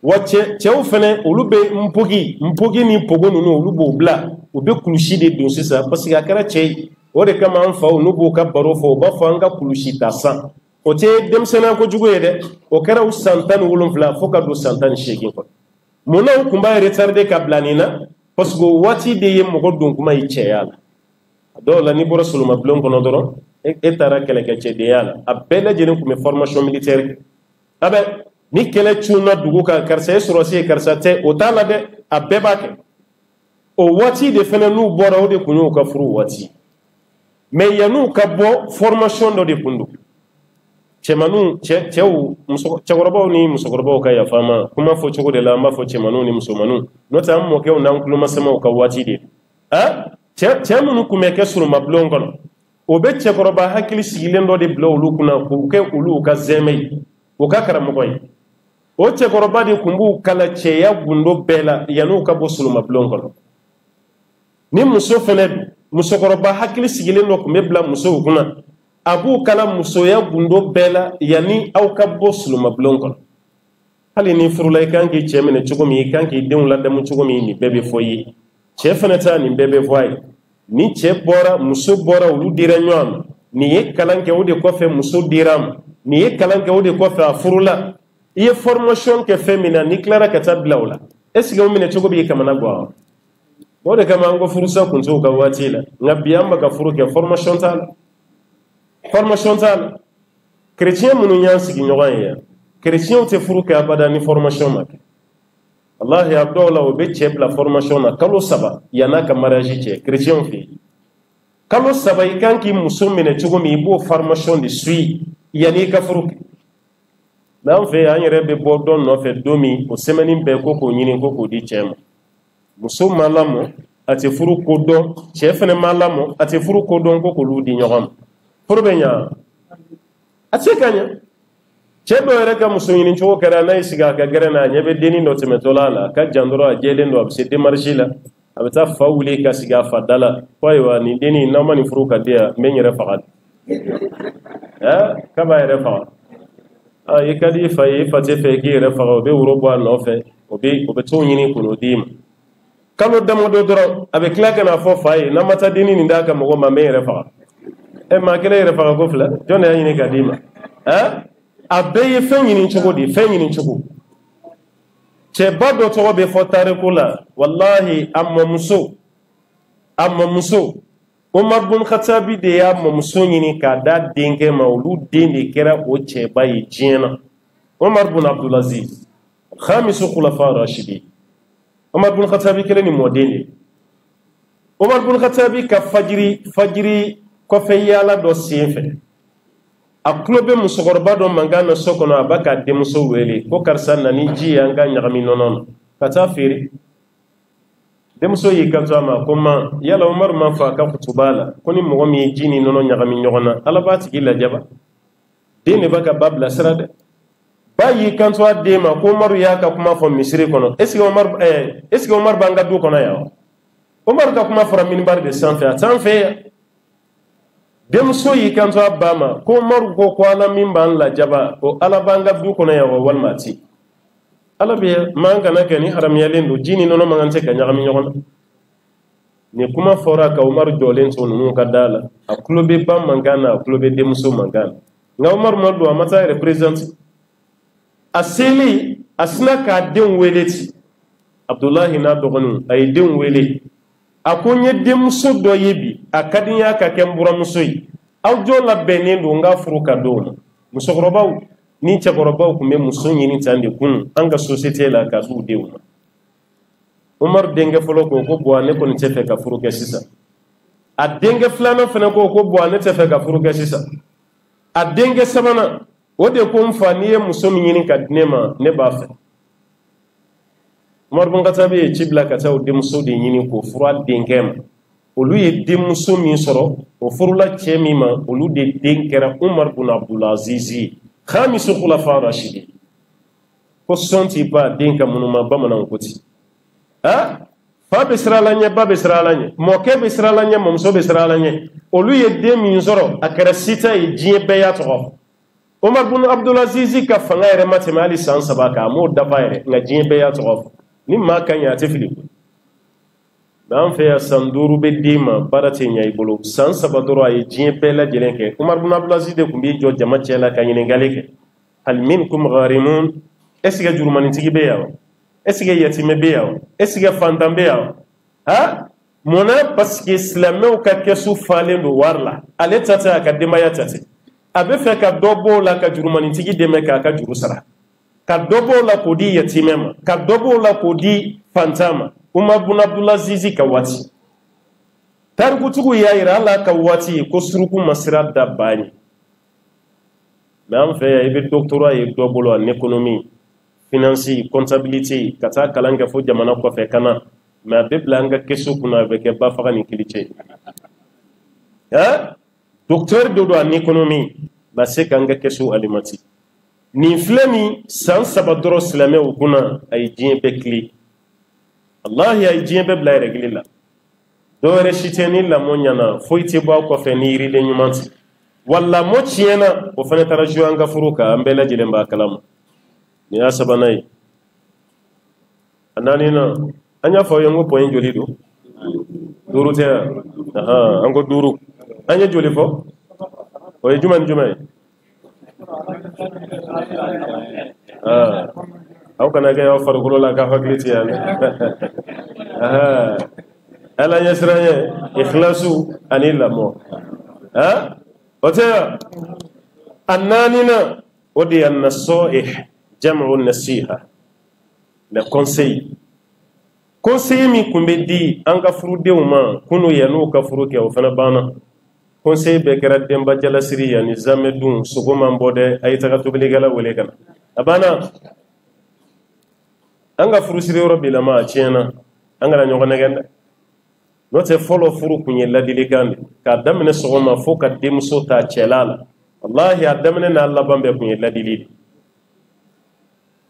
wa cɛw fɛnɛ olu bɛ npogi ni pogo ninnu olu b'o bila u bɛ kulusi de don sisan parce que a kɛra cɛ ye o de kama an faw n'u b'u ka baro fɔ u b'a fɔ an ka kulusi ta san o tɛ denmisɛnniya kojugu ye dɛ o kɛra u san 17 fo ka don san 18 kɔnɔ mun na u kun b'a retardé ka bila nin na parce que waati de ye mɔgɔ don kuma ye cɛya la a dɔw la n'i bɔra solomabulon kɔnɔ dɔrɔn e taara kɛlɛkɛcɛdenya la a bɛɛ lajɛlen tun bɛ formation militaire kɛ a bɛ ni kɛlɛ cunna dugu kan karisa ye sɔrɔsi ye karisa tɛ o t'a la dɛ a bɛɛ b'a kɛ o waati de fɛnɛ n'u bɔra o de kun y'u ka furu waati mais yan'u ka bɔ formation dɔ de kun don cɛkɔrɔbaw ni musokɔrɔbaw ka yafa ma kuma fɔ cogo de la an b'a fɔ cɛmaninw ni musomaninw n'o tɛ an mɔkɛw n'an tulomasamaw ka waati de cɛ minnu kun bɛ kɛ solomabulon kɔnɔ o bɛ cɛkɔrɔba hakili sigilen dɔ de bila olu kunna k'u kɛ olu ka zɛmɛ ye o ka karamɔgɔ ye o cɛkɔrɔba de kun b'u kala cɛya gundo bɛɛ la yan'u ka bɔ solomabulon kɔnɔ ni muso fɛnɛ musokɔrɔba hakili sigilen dɔ kun bɛ bila musow kunna a b'u kala musoya gundo bɛɛ la yanni aw ka bɔ solomabulon kɔnɔ hali ni furula i kan k'i cɛ minɛ cogo min i kan k'i denw ladamu cogo min nin bɛɛ bɛ fɔ i ye cɛ fɛnɛ ta nin bɛɛ bɛ fɔ a ye ni cɛ bɔra muso bɔra olu dira ɲɔgɔn ma nin ye kalan kɛ o de kɔfɛ muso dira ma nin ye kalan kɛ o de kɔfɛ a furula i ye formation kɛ fɛn min na n'i tilara ka taa bila o la est ce que o minɛ cogo b'i kamana gan o de kama an ko furusa kun t'o ka waati la nka bi an bɛ ka furu kɛ formation t'a la chrétien minnu y'an sigi ɲɔgɔn ye yan chrétienw tɛ furu kɛ abada ni formation ma kɛ wallahi a dɔw la o bɛ cɛ bila formation na kalo 3 yann'a ka mariage cɛ chrétienw fɛ yen kalo 3 i kan k'i muso minɛ cogo min i b'o formation de suit yanni i ka furu kɛ mais an fɛ an yɛrɛ bɛ bɔ dɔ nɔfɛ don min o semaine bɛɛ ko k'o ɲini ko k'o di cɛ ma muso ma lamɔ a tɛ furu ko dɔn cɛ fɛnɛ ma lamɔ a tɛ furu ko dɔn ko k'olu di ɲɔgɔn ma furu bɛ ɲa a tɛ se ka ɲa cɛ dɔ yɛrɛ ka muso ɲini cogo kɛra n'a y'i sigi a ka gɛrɛn na a ɲɛ bɛ dennin dɔ tɛmɛtɔla a la a ka jan dɔrɔn a jɛlen don a bɛ se démarche la a bɛ taa fa wuli ka sigi a fa da la ko ayiwa nin dennin n'aw ma nin furu ka di yan n bɛ n yɛrɛ faga k'a b'a yɛrɛ faga i ka di i fa ye i fa tɛ fɛ i k'i yɛrɛ faga o bɛ woro bɔ a nɔfɛ o bɛ t'o ɲini k'o d'i ma kalo damadɔ dɔrɔn a bɛ tila ka na fɔ fa ye n'an ma taa dennin nin d'a ka mɔgɔ ma n bɛ n yɛrɛ faga maa kelen yɛrɛ faga ko filɛ jɔn de y'a ɲini ka d'i ma a bɛɛ ye fɛn ɲini cogo di fɛn ɲini cogo cɛba dɔ tɔgɔ bɛ fɔ tariku la wallahi a mɔmuso Umar bin Khattabi de y'a mɔmuso ɲini k'a d'a denkɛ ma olu den de kɛra o cɛba ye diɲɛ na Umar bin Abdulaziz khamisu khulafa rashidi Umar bin Khattabi kelen ni mɔden de Umar bin Khattabi ka fajiri kɔfɛ yaala dɔ sen fɛ a tulo bɛ musokɔrɔba dɔ mankan na so kɔnɔ a b'a ka denmuso wele ko karisa nani ji ye an ka ɲagami nɔnɔ na kata firi demso yi kanto ama kuma yala Umar ma fa ka kutubala koni mo mi jini nono nyagami nyogona alabati gila jaba dine baka babla sirade bayi kanto ade ma ko Umar ya ka kuma fo misri kono est-ce que Umar banga du kono ya Umar ka kuma fara minbar de sanfe demso yi kanto abama ko Umar ko kwana minban la jaba o alabanga du kono ya walmati alabe manga na kani haram yalendo jini nono mangante ka nyagami nyogona ni kuma fora ka Umar jolen so nunu kadala a kulobe bam mangana a kulobe demso mangana nga Umar maldo amata represent asili asna ka den weleti Abdullahi na dogonu ay den wele akonye demso do yebi akadinya ka kembura musoyi aw jola benendo nga furuka do musogorobaw ni cakorobaw kumbe muso ɲini tande kun an ka société la ka du denw ma Umar denkɛ fɔlɔ ko bɔn ne kɔni tɛ fɛ ka furu kɛ sisan a denkɛ filanan fana ko bɔn ne tɛ fɛ ka furu kɛ sisan a denkɛ sabanan o de ko n fa n'i ye muso min ɲini ka di ne ma ne b'a fɛ Umar bin Khattab ye ci bila ka taa o denmuso de ɲini k'o furu a denkɛ ma olu ye denmuso min sɔrɔ o furula cɛ min ma olu de den kɛra Umar bin Abdul Aziz ye khamisu khulafa rashidin ko sonti ba den ka munuma bamanan koti fa be siralanye ba be siralanye moke be siralanye momso be siralanye olu ye den min sɔrɔ a kɛra sita ye diɲɛ bɛɛ y'a tɔgɔ Umar bin Abdul Aziz ka fanga yɛrɛ ma tɛmɛ hali san 3 kan a m'o dafa yɛrɛ nka diɲɛ bɛɛ y'a tɔgɔ ni maa ka ɲɛ a tɛ fili an fɛ yan san 5 bɛ den ma baara tɛ ɲɛ i bolo san 3 dɔrɔn a ye diɲɛ bɛɛ lajɛlen kɛ Umar bin Abdul Aziz de tun b'i jɔ jama cɛ la ka ɲininkali kɛ hal minkum gharimun est-ce que jurumanitigi bɛ yan est-ce que yatimɛ bɛ yan est-ce que fantan bɛ yan munna parce que silamɛw ka kɛsu falen don wari la ale ta tɛ a ka denbaya ta tɛ a bɛ fɛ ka dɔ b'o la ka jurumanitigi dɛmɛ k'a ka juru sara ka dɔ b'o la k'o di yatimɛ ma ka dɔ b'o la k'o di fantan ma Umar bin Abdul Aziz ka waati tarikutugu y'a yira ala ka waati ko suruku masira da bani mais an fɛ yan i bɛ doctorat ye dɔ bolo en économie finance comptabilité ka taa kalan kɛ fo jamana kɔfɛ ka na mais a bɛ bila an ka kɛsu kunna a bɛ kɛ ba faga ni kilicɛ docteur dɔ don en économie ba se k'an ka kɛsu alimati nin filɛ nin san 3 dɔrɔn silamɛw kunna a ye diɲɛ bɛɛ tile wallahi a ye diɲɛ bɛɛ bila yɛrɛgili la dɔwɛrɛ si tɛ ni lamɔ ɲɛna foyi tɛ bɔ a kɔfɛ ni yiriden ɲuman tɛ wa lamɔ tiɲɛna o fana taara jouer an ka furu kan an bɛɛ lajɛlen b'a kalama nin y'a sabanan ye a naaninan an y'a fɔ aw ye n ko point joli don 5 tɛ yan an ko 5 an ye joli fɔ o ye jumɛn ni jumɛn ye aw kana kɛ aw farikolo la k'a hakili ti yan ala ɲɛsiran ye ikhlasu ani lamɔ o tɛ yan a naaninan o de ye an-nasa'ih jam'u nasiha le conseil min kun bɛ di an ka furudenw ma kunu yan'u ka furu kɛ o fana banna conseil bɛɛ kɛra denba jalasiri yanni zamɛ dun sogo man bɔ dɛ a ye taga tobilikɛla wele ka na a banna an ka furusiri yɔrɔ bilama a tiɲɛna an kana ɲɔgɔn nɛgɛn dɛ n'o tɛ fɔlɔ furu kun ye ladilikan de k'a daminɛ sɔgɔma fo ka denmuso ta cɛla la wallahi a daminɛ n'a laban bɛɛ kun ye ladili de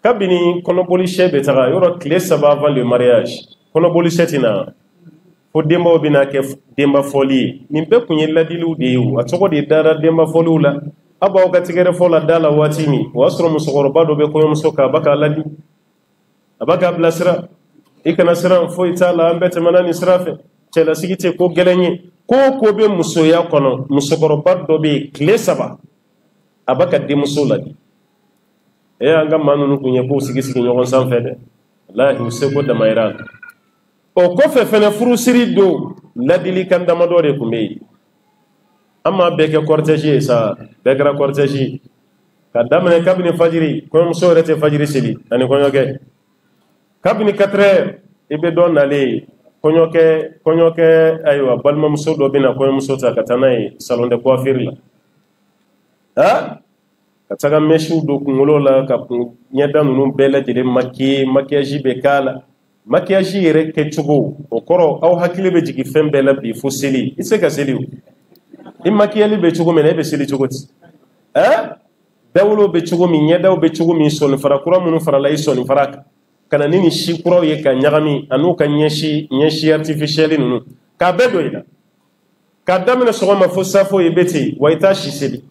kabini kɔnɔboli sɛ bɛ taga yɔrɔ tile 3 avant le mariage kɔnɔboli sɛ tɛ na fo denbaw bɛna kɛ denba fɔli ye nin bɛɛ kun ye ladiliw de ye a tɔgɔ de dara denba fɔliw la a b'aw ka tigɛrɛ fɔ la da la waati min o y'a sɔrɔ musokɔrɔba dɔ bɛ kɔɲɔmuso kan a b'a k'a ladi a b'a k'a bilasira i kana siran foyi t'a la an bɛɛ tɛmɛna nin sira fɛ cɛlasigi tɛ ko gɛlɛn ye ko o ko bɛ musoya kɔnɔ musokɔrɔba dɔ bɛ yen tile 3 a b'a ka denmuso ladi an ka maa ninnu kun ye k'u sigi ɲɔgɔn sanfɛ dɛ walahi u seko damayira o kɔfɛ fɛnɛ furusiri don ladilikan damadɔ de kun bɛ yen an m'a bɛɛ kɛ cortège ye sa bɛɛ kɛra cortège ye ka daminɛ kabini fajiri kɔɲɔmuso yɛrɛ tɛ fajiri seli ani kɔɲɔkɛ kabini 4 heures i bɛ dɔ nalen kɔɲɔkɛ ayiwa balimamuso dɔ bɛ na kɔɲɔmuso ta ka taa n'a ye salon de coiffure la ka taga mèche do kunkolo la ka ɲɛda ninnu bɛɛ lajɛlen maquillage bɛ k'a la maquillage yɛrɛ kɛcogo o kɔrɔ aw hakili bɛ jigin fɛn bɛɛ la bi fo seli i tɛ se ka seli o i maquillage bɛ cogo min na e bɛ seli cogo di dawolo bɛ cogo min ɲɛdaw bɛ cogo min sɔnifara kura minnu farala i sɔnifara kan ka na ni nin si kuraw ye ka ɲagami an'u ka ɲɛsi artificiel ninnu k'a bɛɛ don i la k'a daminɛ sɔgɔma fo safo i bɛ ten wa i t'a si seli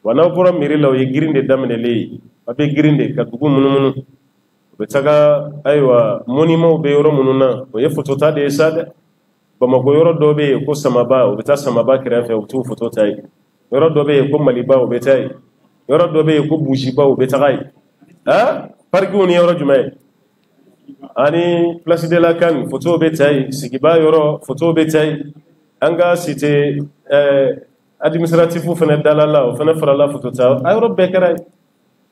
wa n'aw bɔra miiri la o ye girin de daminɛlen ye a bɛ girin de ka dugu munumunu u bɛ taga ayiwa monimaw bɛ yɔrɔ minnu na o ye fotota de ye sa dɛ Bamako yɔrɔ dɔ bɛ yen ko Samaba o bɛ taa Samaba kɛrɛfɛ u bɛ t'u foto ta yen yɔrɔ dɔ bɛ yen ko Maliba o bɛ taa yen yɔrɔ dɔ bɛ yen ko Bujiba o bɛ taga yen parkiw ni yɔrɔ jumɛn ye ani Place de la Canne foto bɛ taa yen Sigiba yɔrɔ foto bɛ taa yen an ka cité administratif fana dalala o fana farala foto ta a yɔrɔ bɛɛ kɛra yen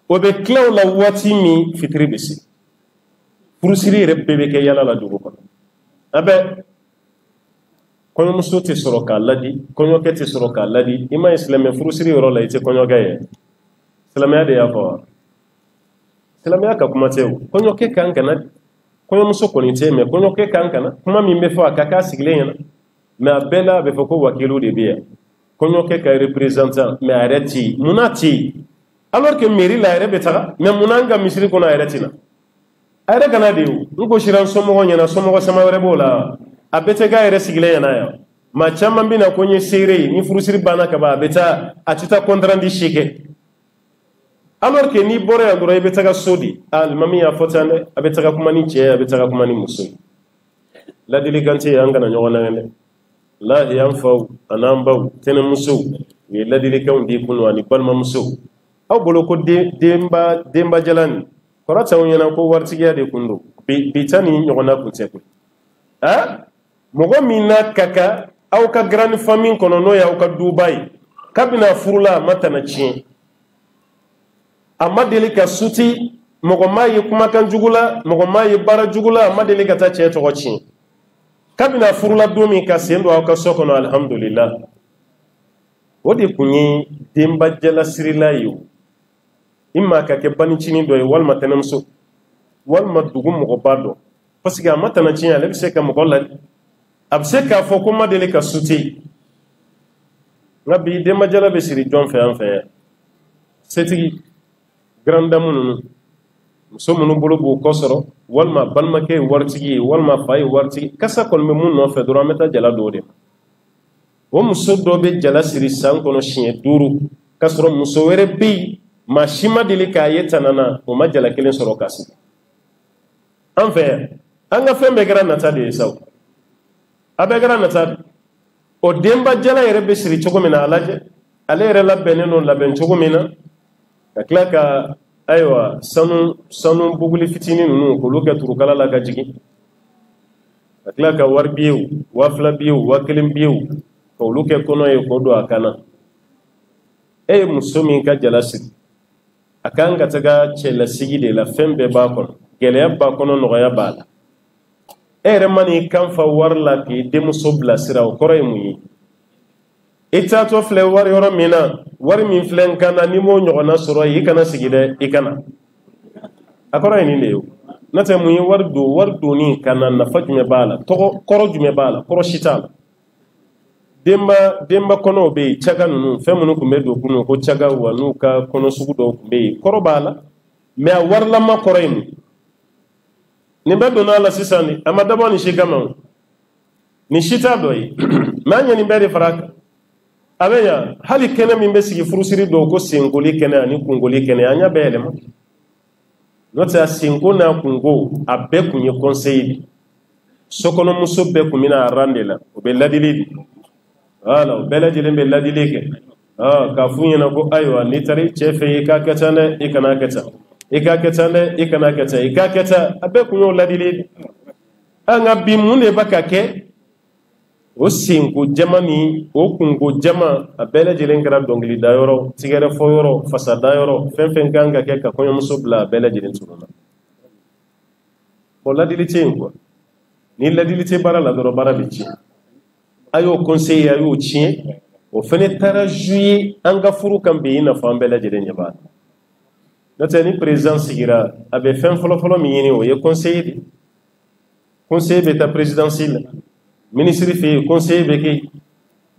o bɛ tila o la waati min fitiri bɛ se furusiri yɛrɛ bɛɛ bɛ kɛ yala la dugu kɔnɔ a bɛ kɔɲɔmuso tɛ sɔrɔ k'a ladi kɔɲɔkɛ tɛ sɔrɔ k'a ladi i ma ye silamɛ furusiri yɔrɔ la i tɛ kɔɲɔkɛ ye silamɛya de y'a fɔ wa silamɛya ka kuma tɛ o kɔɲɔkɛ kan ka na kɔɲɔmuso kɔni tɛ mɛ kɔɲɔkɛ kan ka na kuma min bɛ fɔ a ka k'a sigilen ɲɛna mɛ a bɛɛ la a bɛ fɔ ko wakilu de bɛ yan kɔɲɔkɛ ka représentant mɛ a yɛrɛ tɛ yen munna tɛ yen alors que mairie la a yɛrɛ bɛ taga mɛ munna an ka misiri kɔnɔ a yɛrɛ tɛ na a yɛrɛ kana de o n gosira n somɔgɔ ɲɛna somɔgɔ sama wɛrɛ b'o la a bɛ tɛ k'a yɛrɛ sigilen ɲɛna yan maa caman bɛ na ko n ye seere ye ni furusiri banna ka ban a bɛ taa a tɛ taa contrat di si kɛ alors que n'i bɔra yan dɔrɔn i bɛ taga so di alimami y'a fɔ tan dɛ a bɛ taga kuma ni cɛ ye a bɛ taga kuma ni muso ye ladilikan tɛ yen an kana ɲɔgɔn nɛgɛn dɛ lahi an faw an'an baw tɛnɛmusow u ye ladilikanw di kunu ani balimamusow aw bolo ko denba jalan kɔrɔ t'anw ɲɛna ko waritigiya de kun don bi ta ni ɲɔgɔnna kun tɛ koyi mɔgɔ min n'a ka kan aw ka grande famille kɔnɔ n'o y'aw ka duba ye kabini a furula a ma tana tiɲɛ a ma deli ka suti mɔgɔ m'a ye kumakan jugu la mɔgɔ m'a ye baara jugu la a ma deli ka taa cɛ tɔgɔ tiɲɛ kabini a furula don min ka sen don aw ka so kɔnɔ alhamdulillah o de kun ye denba jalasirila ye o i ma ka kɛ banicinin dɔ ye walima tɛnɛmuso walima dugu mɔgɔba dɔ parce que a ma tana tiɲɛ ale bɛ se ka mɔgɔ ladi a bɛ se k'a fɔ ko ma deli ka sute nka bi denba jala bɛ siri jɔn fɛ an fɛ yan setigi grand dame ninnu muso minnu bolo b'o kɔ sɔrɔ walima balimakɛ ye waritigi ye walima fa ye waritigi kasa kɔni bɛ mun nɔfɛ dɔrɔn an bɛ taa jala dɔw de ma o muso dɔ bɛ jala siri san kɔnɔ siɲɛ 5 k'a sɔrɔ muso wɛrɛ bɛ yen maa si ma deli k'a ye tana na o ma jala kelen sɔrɔ ka sigi an fɛ yan an ka fɛn bɛɛ kɛra nata de ye sa a bɛɛ kɛra nata de o denba jala yɛrɛ bɛ siri cogo min na a lajɛ ale yɛrɛ labɛnnen don labɛn cogo min na ka tila ka ayiwa sanu buguli fitinin ninnu k'olu kɛ turukala la ka jigin ka tila ka wari biyew 2000 biyew 1000 biyew k'olu kɛ kɔnɔ ye k'o don a kan na e ye muso min ka jala siri a kan ka taga cɛlasigi de la fɛn bɛɛ b'a kɔnɔ gɛlɛya b'a kɔnɔ nɔgɔya b'a la e yɛrɛ ma n'i kan fa wari la k'i denmuso bilasira o kɔrɔ ye mun ye i taatɔ filɛ wari yɔrɔ min na wari min filɛ n kan na n'i m'o ɲɔgɔnna sɔrɔ yen i kana sigi dɛ i kana a kɔrɔ ye nin de ye o n'o tɛ mun ye wari donni ka na nafa jumɛn b'a la kɔrɔ jumɛn b'a la kɔrɔ si t'a la denba kɔnɔw bɛ yen caga ninnu fɛn minnu tun bɛ don kunun ko caga wa n'u ka kɔnɔ sugu dɔw tun bɛ yen kɔrɔ b'a la mɛ a warilama kɔrɔ ye mun nin bɛɛ donna a la sisan de a ma dabɔ nin si kama o nin si t'a dɔ ye mɛ an ye nin bɛɛ de fara a kan a bɛ yan hali kɛnɛ min bɛ sigi furusiri dɔw ko senkoli kɛnɛ ani kunkoli kɛnɛ an y'a bɛɛ yɛlɛma n'o tɛ a senko n'a kunko a bɛɛ kun ye conseil de sokɔnɔmuso bɛɛ kun bɛna ran de la o bɛ ladili de wala o bɛɛ lajɛlen bɛ ladili kɛ k'a f'u ɲɛna ko ayiwa n'i taara i cɛ fɛ yen i k'a kɛ tan dɛ i kana kɛ tan i k'a kɛ tan dɛ i kana kɛ tan i k'a kɛ tan a bɛɛ kun y'o ladili de nka bi mun de bɛ ka kɛ o senko jama ni o kunko jama a bɛɛ lajɛlen kɛra dɔnkili da yɔrɔ tigɛrɛ fɔ yɔrɔ fasa da yɔrɔ fɛn fɛn kan ka kɛ ka kɔɲɔmuso bila a bɛɛ lajɛlen tununa o ladili tɛ yen kuwa ni ladili tɛ baara la dɔrɔn baara bɛ tiɲɛ a y'o conseiller a y'o tiɲɛ o fene tara juye anga furu kan be ina fa ambela jere nyaba nata ni président sigira abe fen folo folo mi yini o ye conseiller beta présidentiel ministre fi conseiller be ke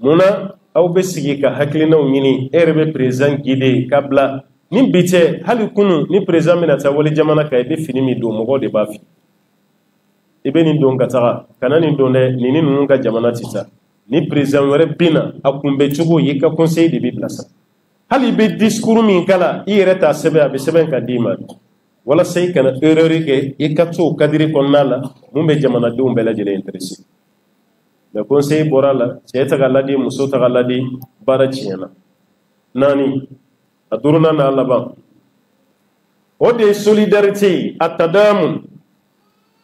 muna aw be sigi ka haklina yini erbe président gide kabla ni bite hali kunu ni président minata wali jamana kay be fini mi do mo de bafi ibe ni don katara kana ni don ni ni nunu ka jamana tita ni président wore bina akumbe chugo yika conseil de bi place hali be discours min kala ire ta sebe abe sebe ka dima wala sey kana erreur ke yika to kadiri konnala mumbe jamana de umbela jele interesse le conseil borala cheta kala di muso ta kala di bara chiena nani aduruna na laba o de solidarité atadamun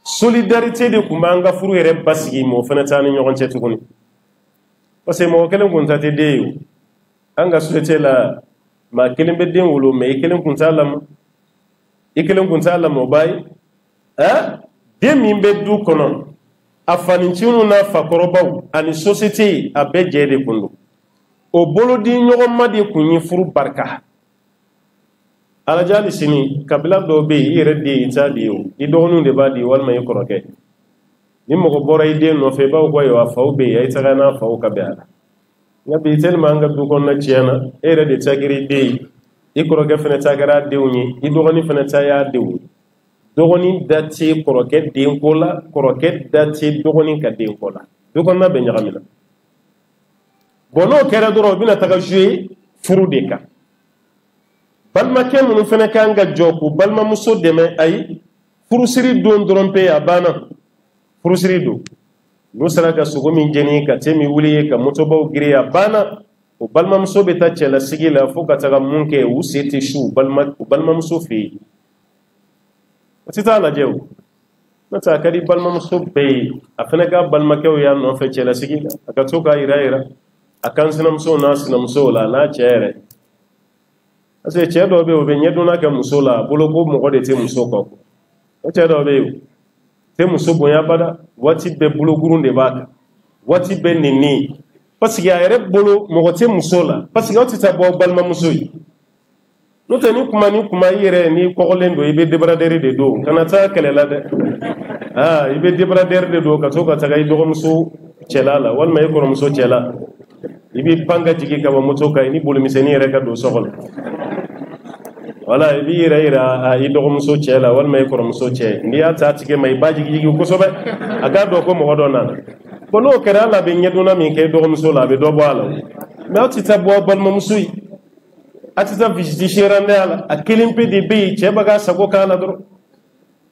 solidarité de kumanga furu ere basigi mo fana tani nyogon chetu kuni parce que mo kelen kunta te de anga souhaiter la ma kelen be den wolo me kelen kunta la mo bay de min be du kono afani chinu na fakorobaw ani société abe jede kundu o bolo di nyogon ma de kunyi furu barka ala jali sini kabila do be yere de itali o di dogonu de ba di wal may ko roke ni mo ko boray de no fe ba ko yo afaw be ay taga na afaw ka be ala ngabi tel manga du kon na ciena ere de tagiri de i ko roke fene tagara de woni i dogoni fene taya de woni dogoni dati ko roke de ko la ko roke dati dogoni ka de ko la du kon na be nyagamina bono kera doro bina taga jouer furu de ka balma ke mun fene kanga joku balma muso deme ay furusiri don dorompe abana furusiri do no saraka sugo min jeni ka temi wuli ka motobaw giri abana o balma muso be ta cela sigila fo ka taga munke usete shu balma muso fi tita la jew nata kadi balma muso be afene ka balma ke o ya no fe cela sigila aka to ka ira akan sina muso na sina muso la na chere ase che do be o be nyeduna ka muso la bolo ko mo de te muso ko o che do be te muso bonya bada wati be bolo gurunde baka wati be nini parce que ayere bolo mo te muso la parce que o ti ta bo balma muso yi no te ni kuma yere ni ko lendo ibe debradere de do kana ta kale la de ibe debradere de do ka to ka ta ga do muso chelala wal may ko muso chela ibi panga jigi ka moto ka ni bolo miseni yere ka do sokol wala ibi ira i do muso chela wal may ko muso che ndi ata tige may baji jigi ko sobe aga do ko mo do nan bono kera la be nyeduna min ke do muso la be do bo ala me oti ta bo bal muso yi ati ta visiti sherande ala akilimpe de be che baga sago kala do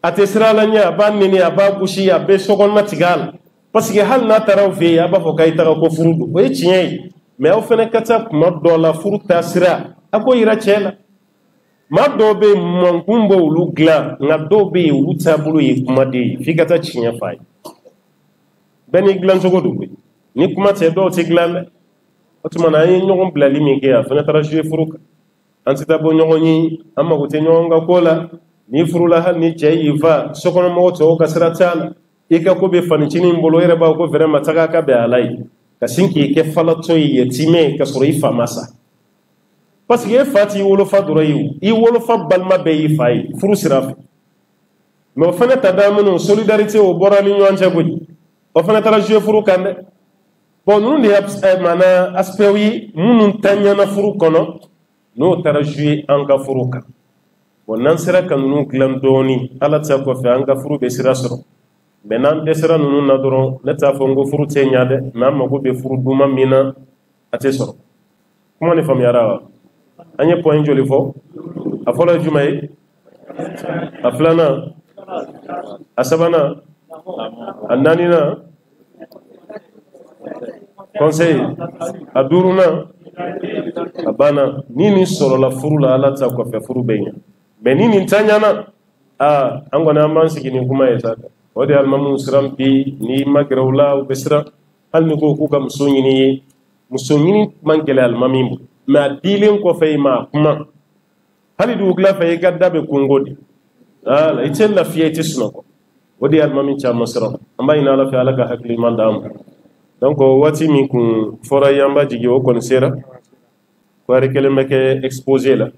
atesra la nya ban ni aba kushi abe sogon matigal parce que hal na taraw fe aba fo kay tara ko furudu o tiyen mais o fene kata kuma do la furu tasira ako ira chela ma do be mon kumbo lu gla na do be wu tabulu yi kuma de fi kata tiyen fay beni glan sogo du ni kuma te do ti glan o tuma na yi nyogon blali mi ke a fene tara jouer furuka antita bo nyogon yi amma ko te nyogon ga kola ni furula hal ni che yi va sokono mo to ka siratal ika ko be fani chini mbolo yere ba ko vraiment taga ka be alai ka sinki ke falato yetime ka soro ifa masa parce que fati wolo fa doro yi I wolo fa balma be yi fay furu siraf no fana tadamuno solidarité o borali nyonje gudi o fana tara jouer furu kande bon nous ne mana aspect wi munun tanya na furu kono no tara jouer anga furu ka bon nan sira kanunu glan doni ala ta ko fe anga furu be sira soro benan desera nunu na doron ne ta fo ngo furu te nyaade na ma go be furu duma mina ate soro kuma ni fam yara anye point joli fo afola jumay aflana asabana ananina conseil aduruna abana nini soro la furu la ala ta ko fe furu benya benini tanyana angona mansi ni kuma yesa wadi almamu siram bi ni magrawla u besra hal ni ko ka musonyini mangele almamim ma dilin ko fay ma kuma hali du gla fay gadda be kungodi la itel la fiyati sunako wadi almamin cha masra amma ina la fi alaka hakli man dam donc wati min kun fora yamba jigi o kon sera ko ari keleme ke exposé la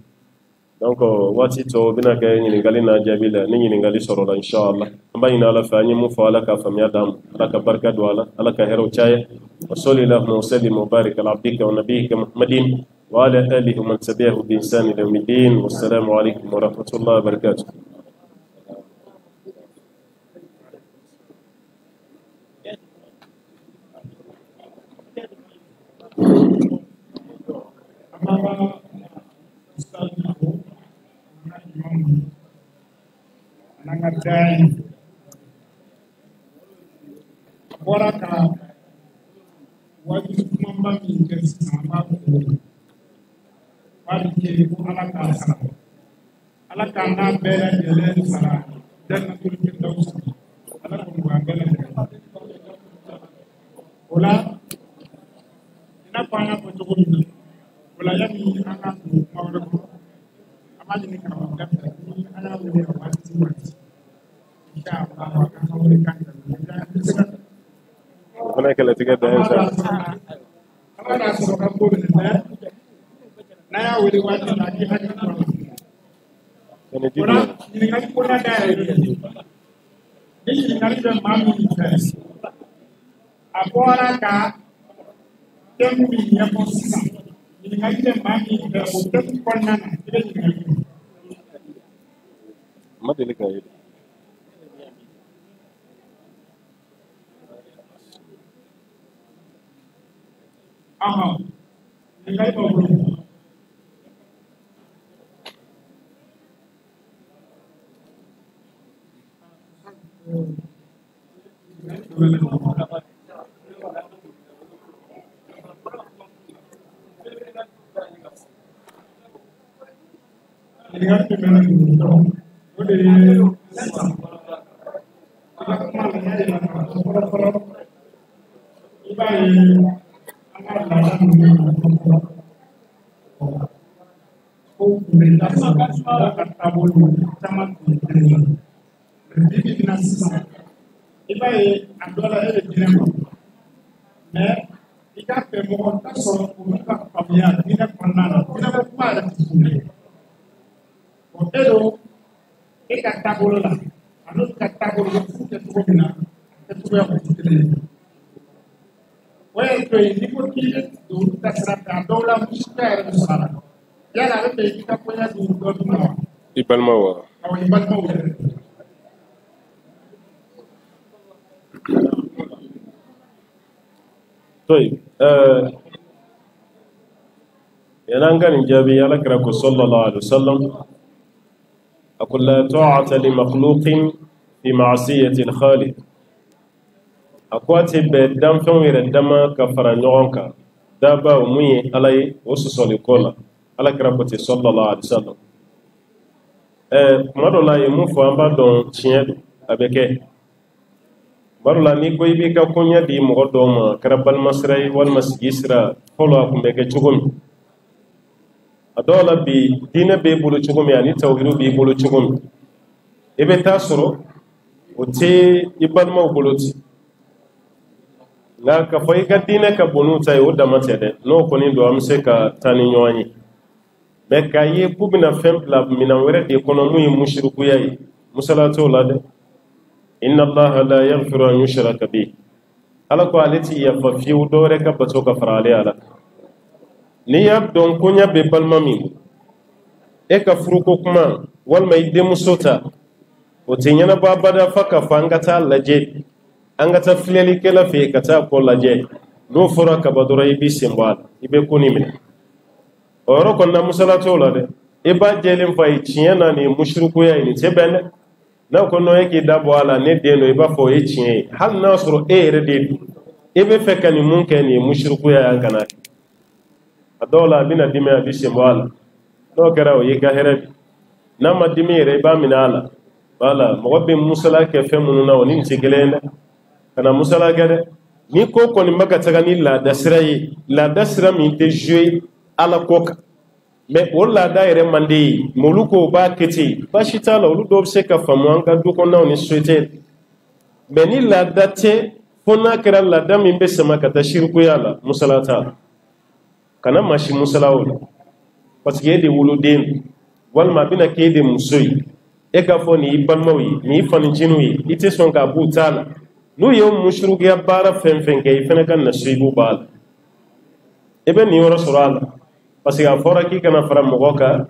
donc wati to bina ke ñiningali na jaabi la ni ñiningali soro la inshallah amba ina ala fa ñi mu fa ala ka famiya dam ala ka barka do ala ka hero chaya wa sallallahu wa sallim wa barik ala abdika wa nabiyyika muhammadin wa ala alihi wa man tabi'ahu bi ihsan ila yawmiddin wassalamu alaykum wa rahmatullahi wa barakatuh. Nangadai boraka wajib membangun bersama wajib jadi ala kasar ala kana bela jelen sara dan natul firdaus ala kumbangan ola ina pana ko jogomi ola yami ana mawdo amani ni kana gafta ni ana wuri wati هناك لا تقدر إن شاء الله. أنا أسمع كم بقول نايا ولي واحد لكن هذا كنا نيجي كنا داير نيجي نالي مامي نفس أبورا كا تمي يبص نيجي مامي نفس وتم كنا نيجي ما تلك هاي aha ngai ba bulu ngai te mena bulu ode ibai well, ni ko kile do tasrata dawla mushkar musala yala be kita punya do ma ibalma wa aw ibalma wa طيب ينانغان جابي على كركو صلى الله عليه وسلم أقول لا طاعة لمخلوق في معصية الخالق akwati be dam fen were dama ka fara ɲɔgɔn kan daba mun ye ala ye o sɔsɔli ko la ala kira ko ten sallallahu alaihi wasallam kuma dɔ la ye mun fɔ an b'a dɔn tiɲɛ don a bɛ kɛ kuma dɔ la n'i ko i b'i ka koɲɛ di mɔgɔ dɔw ma a kɛra balima sira ye walima sigi sira fɔlɔ a tun bɛ kɛ cogo min a dɔw la bi diinɛ b'i bolo cogo min ani tawhidu b'i bolo cogo min i bɛ taa sɔrɔ o tɛ i balimaw bolo ten nka ka fɔ i ka diinɛ ka bon n'u ta ye o dama tɛ dɛ n'o kɔni don an bɛ se ka taa ni ɲɔgɔn ye mɛ k'a ye k'u bɛna fɛn bila minɛn wɛrɛ de kɔnɔ mun ye musirikuya ye musala t'o la dɛ inna allaha la yaghfiru an yushraka bihi ala ko ale ti yafa fiyewu dɔ wɛrɛ ka bato ka fara ale ala n'i y'a dɔn koɲa bɛ balima min bolo e ka furuko kuma walima i denmuso ta o tɛ ɲɛnabɔ abada fa ka fɔ an ka taa lajɛ an ka taa filɛlikɛla fɛ yen ka taa kɔ lajɛ n'o fɔra kaba dɔrɔn i b'i sen bɔ a la i bɛ ko nin minɛ o yɔrɔ kɔnɔna musala t'o la dɛ i b'a jɛlen fɔ a ye tiɲɛ na nin ye musirikuya ye nin tɛ bɛn dɛ n'a ko n'o ye k'i da bɔ a la ne den don i b'a fɔ o ye tiɲɛ ye hali n'a sɔrɔ e yɛrɛ de don i bɛ fɛ ka nin mun kɛ nin ye musirikuya ye an kana kɛ a dɔw la a bɛna dimi a bɛ sen bɔ a la n'o kɛra o y'i ka hɛrɛ bi n'a ma dimi yɛrɛ i b'a minɛ a la wala mɔgɔ bɛ musala kɛ fɛn minnu na o ni nin tɛ kelen ye dɛ kana musala kɛ dɛ ni ko kɔni bɛ ka taga ni laada sira ye laada sira min tɛ jouer ala ko kan mɛ o laada yɛrɛ man di ye mɛ olu ko o b'a kɛ ten baasi t'a la olu dɔw bɛ se ka faamu an ka du kɔnɔnaw ni société mɛ ni laada tɛ fona kera la dami be sama kata shirku yala musalata kana mashi musalawo parce que de wuluden walma bina ke de musoyi e ka fo ni balmawi ni fani jinui ite son ka butala nu yo mushruki ya bara fen ke fena kan nasibu bal ebe ni wora surala parce que afora ki kana fara mogoka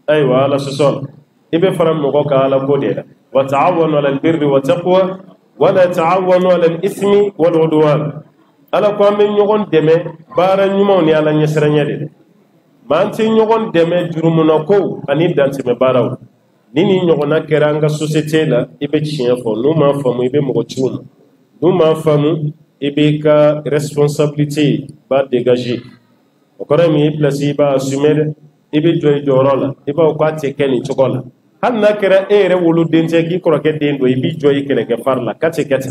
aywa ala sosol ibe fara mogoka ala kodeda wa ta'awanu ala albirri wa taqwa wa la ta'awanu ala al-ithmi wal udwan ala ko men nyogon deme bara nyumo ni ala nyesranya de manti nyogon deme jurumuna ko ani danti me baraw nini nyogona keranga société la ibe chien fo no ma famu ibe mo chuma no ma famu ibe ka responsabilité ba dégager o kore mi place ba assumer ibe joy jorola ibe ko ate keni chokola hanna kera ere wulu dente ki ko ke dendo ibe joy kele ke farla kate kete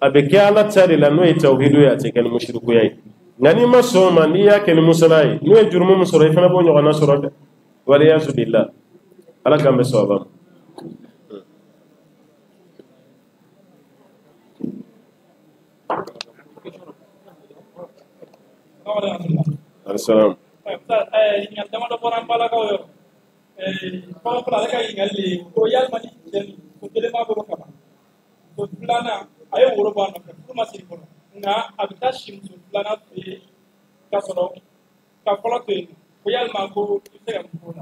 abe ke ala tare la no tawhidu ya te ken mushriku yai ngani ma soma ni ya ken musalai no e jurmu musoro fana bo nyogona sorode wala yasu billah ala kambe sawaba Assalam.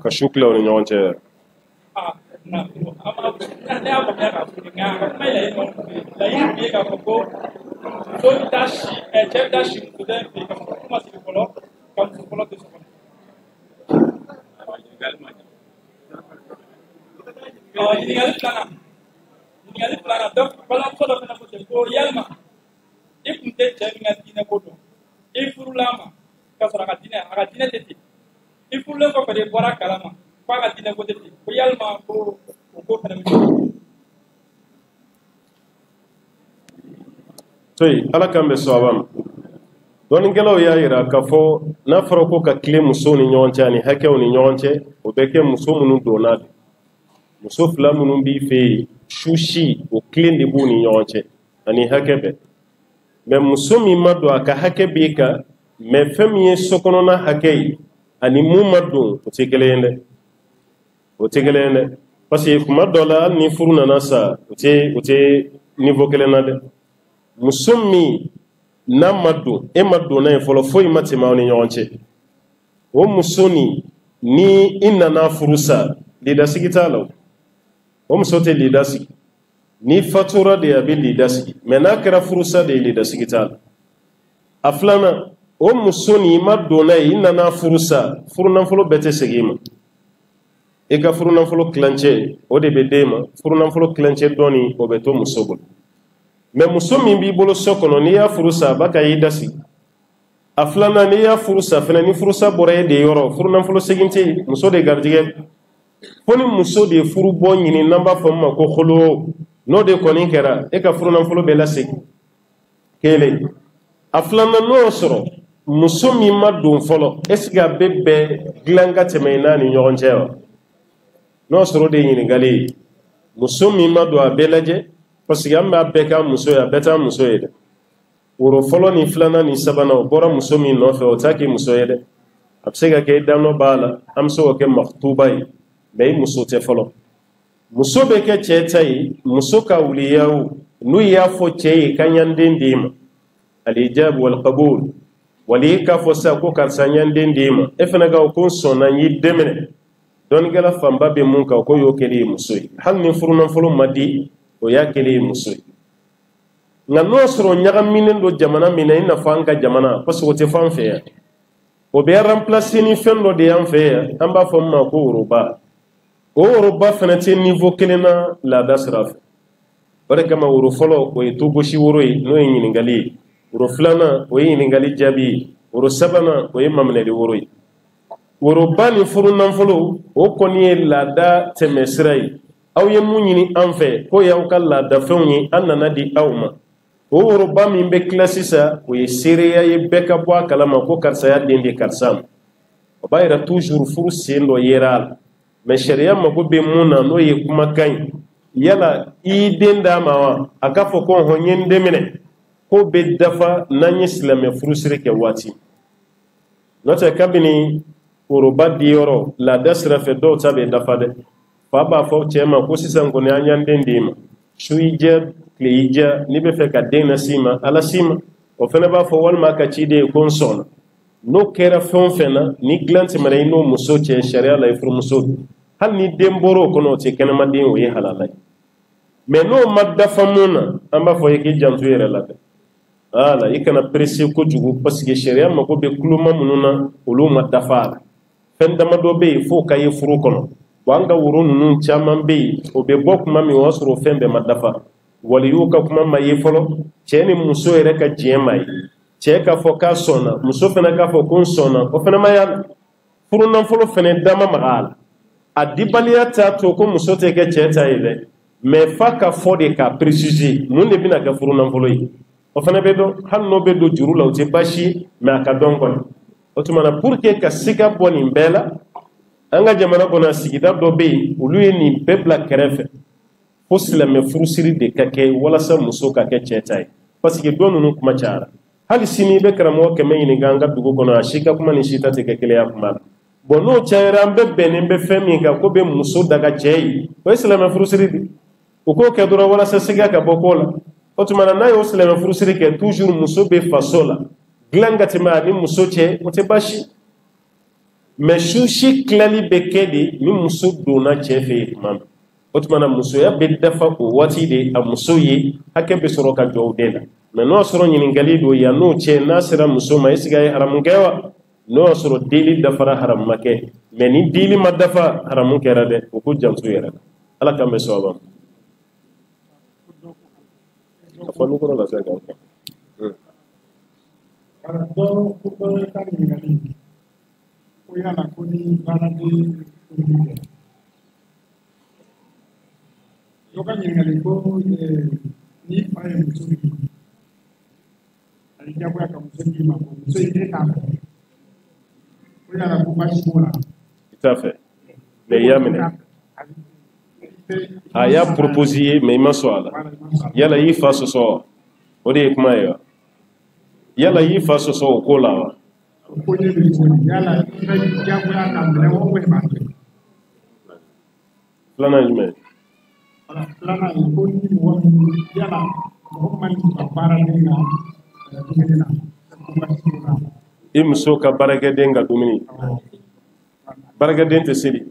Ka shukla woni nyonche toy ala kambe sawabam don ngelaw ya ira ka fo na farako ka kile muso ni nyonche ani hakew ni nyonche o beke muso munun donad muso fla munun bi fe shushi o kile de bu ni nyonche ani hakebe me muso mi mado aka hakebe ka me famiye sokono na hakei ani mu mado o tegelende parce que kuma dola ni furuna nasa o te niveau kelena de musummi na madu e madu na folo foi matima oni nyonche o musoni ni inna na furusa lida sigitalo o musote lida sigi ni fatura de abi lida sigi mena kera furusa de lida sigitalo aflana o musoni madu na inna na furusa furuna folo bete sigima e ka furuna folo clanche o de bedema furuna folo clanche doni o beto musobul mais muso min b'i bolo so kɔnɔ n'i y'a furusa baka y'i dasi a filanan n'i y'a furusa fana ni furusa bɔra e de yɔrɔ furunafɔlɔ segin tɛ muso de garijɛgɛ fo ni muso de furu bɔ ɲini n'an b'a fɔ min ma ko holo n'o de kɔni kɛra e ka furunafɔlɔ bɛ lasegin kelen a filanan n'o sɔrɔ muso min ma don fɔlɔ est-ce que a bɛ bɛn dilan ka tɛmɛ i n'a ni ɲɔgɔn cɛ wa n'o sɔrɔ de ye ɲininkali ye muso min ma don a bɛɛ lajɛ parce que an b'a bɛɛ k'a muso ye a bɛɛ t'a muso ye dɛ woro fɔlɔ ni filanan ni sabanan o bɔra muso min nɔfɛ o t'a k'i muso ye dɛ a bɛ se ka kɛ i danɔ b'a la an bɛ se k'o kɛ maktuba ye mais i muso tɛ fɔlɔ muso bɛ kɛ cɛ ta ye muso ka wuliyaw n'u y'a fɔ cɛ ye k'an y'an den d'e ma alijab wal qabul wali k'a fɔ sisan ko karisa n y'an den d'e ma e fana ka o ko n sɔnna n y'i den minɛ dɔnnikɛla fanba bɛ mun kan o ko y'o kɛli ye muso ye hali ni furunafɔlɔ ma di o y'a kɛli ye muso ye nka n'o sɔrɔ ɲagaminen don jamana min na i n'a fɔ an ka jamana parce que o tɛ fɔ an fɛ yan o bɛ remplacer ni fɛn dɔ de y'an fɛ yan an b'a fɔ min ma ko woroba o woroba fana tɛ niveau kelen na laada sira fɛ o de kama woro fɔlɔ o ye togosi woro ye n'o ye ɲininkali ye woro filanan o ye ɲininkali jaabi ye woro sabanan o ye maminɛli woro ye woroba ni furunafɔlɔ o kɔni ye laada tɛmɛ sira ye aw ye mun ɲini an fɛ ko y'aw ka laadafɛnw ye an nana di aw ma o woroba min bɛ tila sisan o ye seereya ye bɛɛ ka bɔ a kalama ko karisa y'a den di karisa ma o b'a yira toujours furu sen dɔ yera a la mais sariya mago bɛ mun na n'o ye kumakan ye yala i den d'a ma wa a k'a fɔ ko hɔn n ye n den minɛ ko be dafa n'an ye silamɛ furusiri kɛ waati n'o tɛ kabini foroba diyɔrɔ laada sira fɛ dɔw ta bɛ dafa dɛ fa b'a fɔ cɛ ma ko sisan kɔni an y'an den d'i ma su y'i diya tile y'i diya n'i bɛ fɛ ka den na s'i ma ala s'i ma o fana b'a fɔ walima a ka ciden ye ko n sɔnna n'o kɛra fɛn o fɛn na ni dilan tɛmɛna i n'o muso cɛ sariya la i furumuso hali ni den bɔra o kɔnɔ o tɛ kɛnɛmaden o ye halala ye mɛ n'o ma dafa mun na an b'a fɔ i k'i janto i yɛrɛ la dɛ ala i kana perese kojugu parce que sariya mago bɛ kuloma minnu na olu ma dafa a la fɛn damadɔ bɛ yen f'o ka ye furu kɔnɔ wa an ka woro ninnu caman bɛ yen o bɛ bɔ kuma min o y'a sɔrɔ fɛn bɛɛ ma dafa waliyuw ka kuma ma ye fɔlɔ cɛ ni muso yɛrɛ ka diɲɛ ma ye cɛ k'a fɔ k'a sɔnna muso fana k'a fɔ ko n sɔnna o fana ma y'a furu nafolo fana dama maga a la a dibaliya t'a to ko muso tɛ kɛ cɛ ta ye dɛ mɛ fa ka fɔ de k'a préciser mun de bɛna kɛ furu nafolo ye o fana bɛ dɔn hali n'o bɛ don juru la o tɛ baasi ye mɛ a ka dɔn kɔni o tuma na pour que ka siga bɔ nin bɛɛ la an ka jamana kɔnɔ sigida dɔ bɛ yen olu ye nin bɛɛ bila kɛrɛfɛ fo silamɛ furusiri de ka kɛ walasa muso ka kɛ cɛ ta ye parce que dɔ ninnu kuma cayara hali sini i bɛ karamɔgɔ 100 ɲininka an ka dugu kɔnɔ a si ka kuma ni si ta tɛ kɛ kelenya kuma la bon n'o cayara an bɛɛ bɛnnen bɛ fɛn min kan ko bɛ muso daga cɛ ye o ye silamɛ furusiri de o k'o kɛ dɔrɔn walasa siga ka bɔ ko la o tuma na n'a y'o silamɛ furusiri kɛ toujours muso bɛ faso la dilan ka tɛmɛ a ni muso cɛ o tɛ baasi mɛ su si tilali bɛ kɛ de ni muso donna cɛ fɛ yen tuma min o tuma na musoya bɛ dafa o waati de a muso ye hakɛ bɛ sɔrɔ ka jɔ o den na mɛ n'o y'a sɔrɔ ɲininkali don yan n'o cɛ n'a sera muso ma est ce que a ye haramu kɛ wa n'o y'a sɔrɔ dili dafara haramu ma kɛ mɛ ni dili ma dafa haramu kɛra dɛ o ko janto yɛrɛ la ala k'an bɛ sɔn a ma a fɔ n'u kɔrɔ la se kan Yoga nyingali ko ni fa ye muso min ani jagoya ka muso min ma muso in tɛ k'a fɛ o yala ko baasi b'o la i t'a fɛ mais i y'a minɛ a y'a proposé ye mais i ma sɔn a la yala i fa sɔsɔ wa o de ye kuma ye wa yala i fa sɔsɔ o ko la wa ko ne bɛ yala i bɛ jagoya ka minɛ o bɛ ma kɛ filanan ye jumɛn ye filanan ye ko ni mɔgɔ min yala mɔgɔ man ka baara kɛ nka dumuni na i muso ka baarakɛden ka dumuni baarakɛden tɛ seli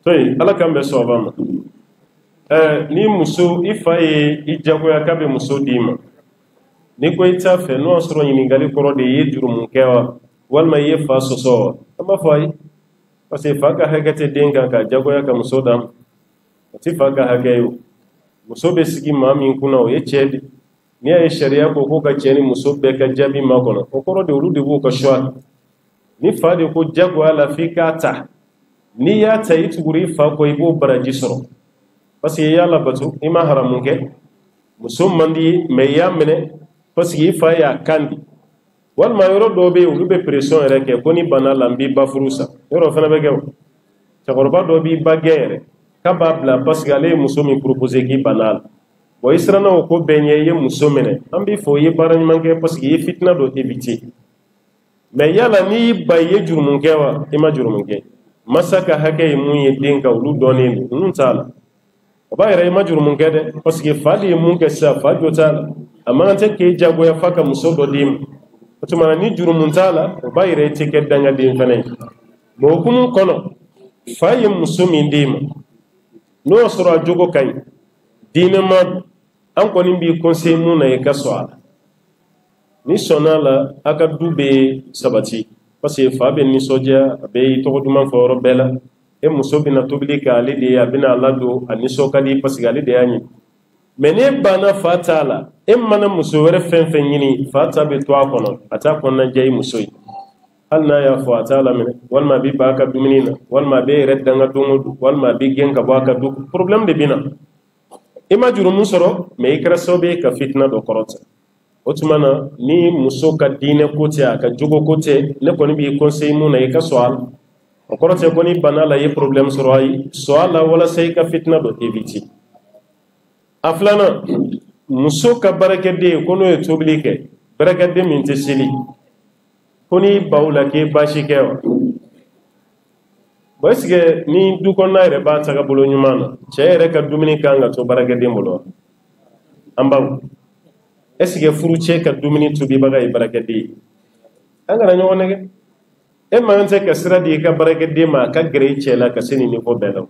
to yen ala k'an bɛ sɔn a ma ni muso i fa ye i jagoya k'a bɛ muso d'i ma ni ko i t'a fɛ n'o y'a sɔrɔ ɲininkali kɔrɔ de ye jurumu kɛ wa walima i ye fa sɔsɔ wa an b'a fɔ ayi parce que fa ka hakɛ tɛ den kan ka jagoya ka muso d'a ma o tɛ fa ka hakɛ ye o muso bɛ sigi maa min kunna o ye cɛ de n'i y'a ye sariya ko ko ka cɛ ni muso bɛɛ ka jaabi ma kɔnɔ o kɔrɔ de olu de b'u ka choix ni fa de ko jagoya la f'i k'a ta n'i y'a ta i tugura i fa kɔ i b'o baraji sɔrɔ parce que i y'a labato i ma haramu kɛ muso man di ye mais i y'a minɛ parce que i fa y'a kan di walima yɔrɔ dɔw bɛ yen olu bɛ pression yɛrɛ kɛ ko ni bana la n b'i ba furu sa yɔrɔ fana bɛ kɛ o cɛkɔrɔba dɔ b'i ba gɛn yɛrɛ k'a b'a bila parce que ale ye muso min proposé k'i banna a la bon i siranna o ko bɛɛ ɲɛ i ye muso minɛ an b'i fɔ i ye baara ɲuman kɛ parce que i ye fitina dɔ éviter mais yala n'i y'i ba i ye jurumu kɛ wa i ma jurumu kɛ masa ka hakɛ ye mun ye den kan olu dɔnnen don ninnu t'a la o b'a yɛrɛ i ma jurumu kɛ dɛ parce que fa de ye mun kɛ sisan fa jo t'a la a man kan tɛ k'e jagoya fa ka muso dɔ d'i ma o tuma na ni jurumu t'a la o b'a yɛrɛ i tɛ kɛ dangaden fana ye mais okumu kɔnɔ fa ye muso min d'i ma n'o y'a sɔrɔ a jogo ka ɲi diinɛma an kɔni b'i conseil mun na i ka sɔn a la ni sɔnna a la a ka du bɛ sabati parce que fa bɛ nisɔndiya a bɛ i tɔgɔ duman fɔ yɔrɔ bɛɛ la e muso bɛna tobili kɛ ale de ye a bɛna a ladon a nisɔn ka di parce que ale de y'a ɲini mais n'e banna fa t'a la e mana muso wɛrɛ fɛn fɛn ɲini fa ta bɛ to a kɔnɔ a t'a kɔnɔna diya i muso ye hali n'a y'a fɔ a t'a laminɛ walima a bɛ ban a ka dumuni na walima a bɛ yɛrɛ danga don o don walima a bɛ gɛn ka bɔ a ka du problème de bɛ na i ma jurumu sɔrɔ mais i kɛra sababu ye ka fitina dɔ kɔrɔta o tuma na ni muso ka diinɛ ko tɛ a ka jogo ko tɛ ne kɔni b'i conseil mun na i ka sɔn a la o kɔrɔ tɛ ko ni bana la i ye problème sɔrɔ ayi sɔn a la walasa i ka fitina dɔ éviter aflana muso ka barakɛden ko n'o ye tobili kɛ barakɛden min tɛ seli ko ni baw la k'e baasi kɛ wa bon est-ce que ni du kɔnɔna yɛrɛ b'a taga bolo ɲuman na cɛ yɛrɛ ka dumuni kan ka to barakɛden bolo wa an baw est-ce que furu cɛ ka dumuni tobibaga ye barakɛden ye an kana ɲɔgɔn nɛgɛ e man tɛ ka sira di i ka barakɛden ma a ka gɛrɛ i cɛ la ka se nin niveau bɛɛ la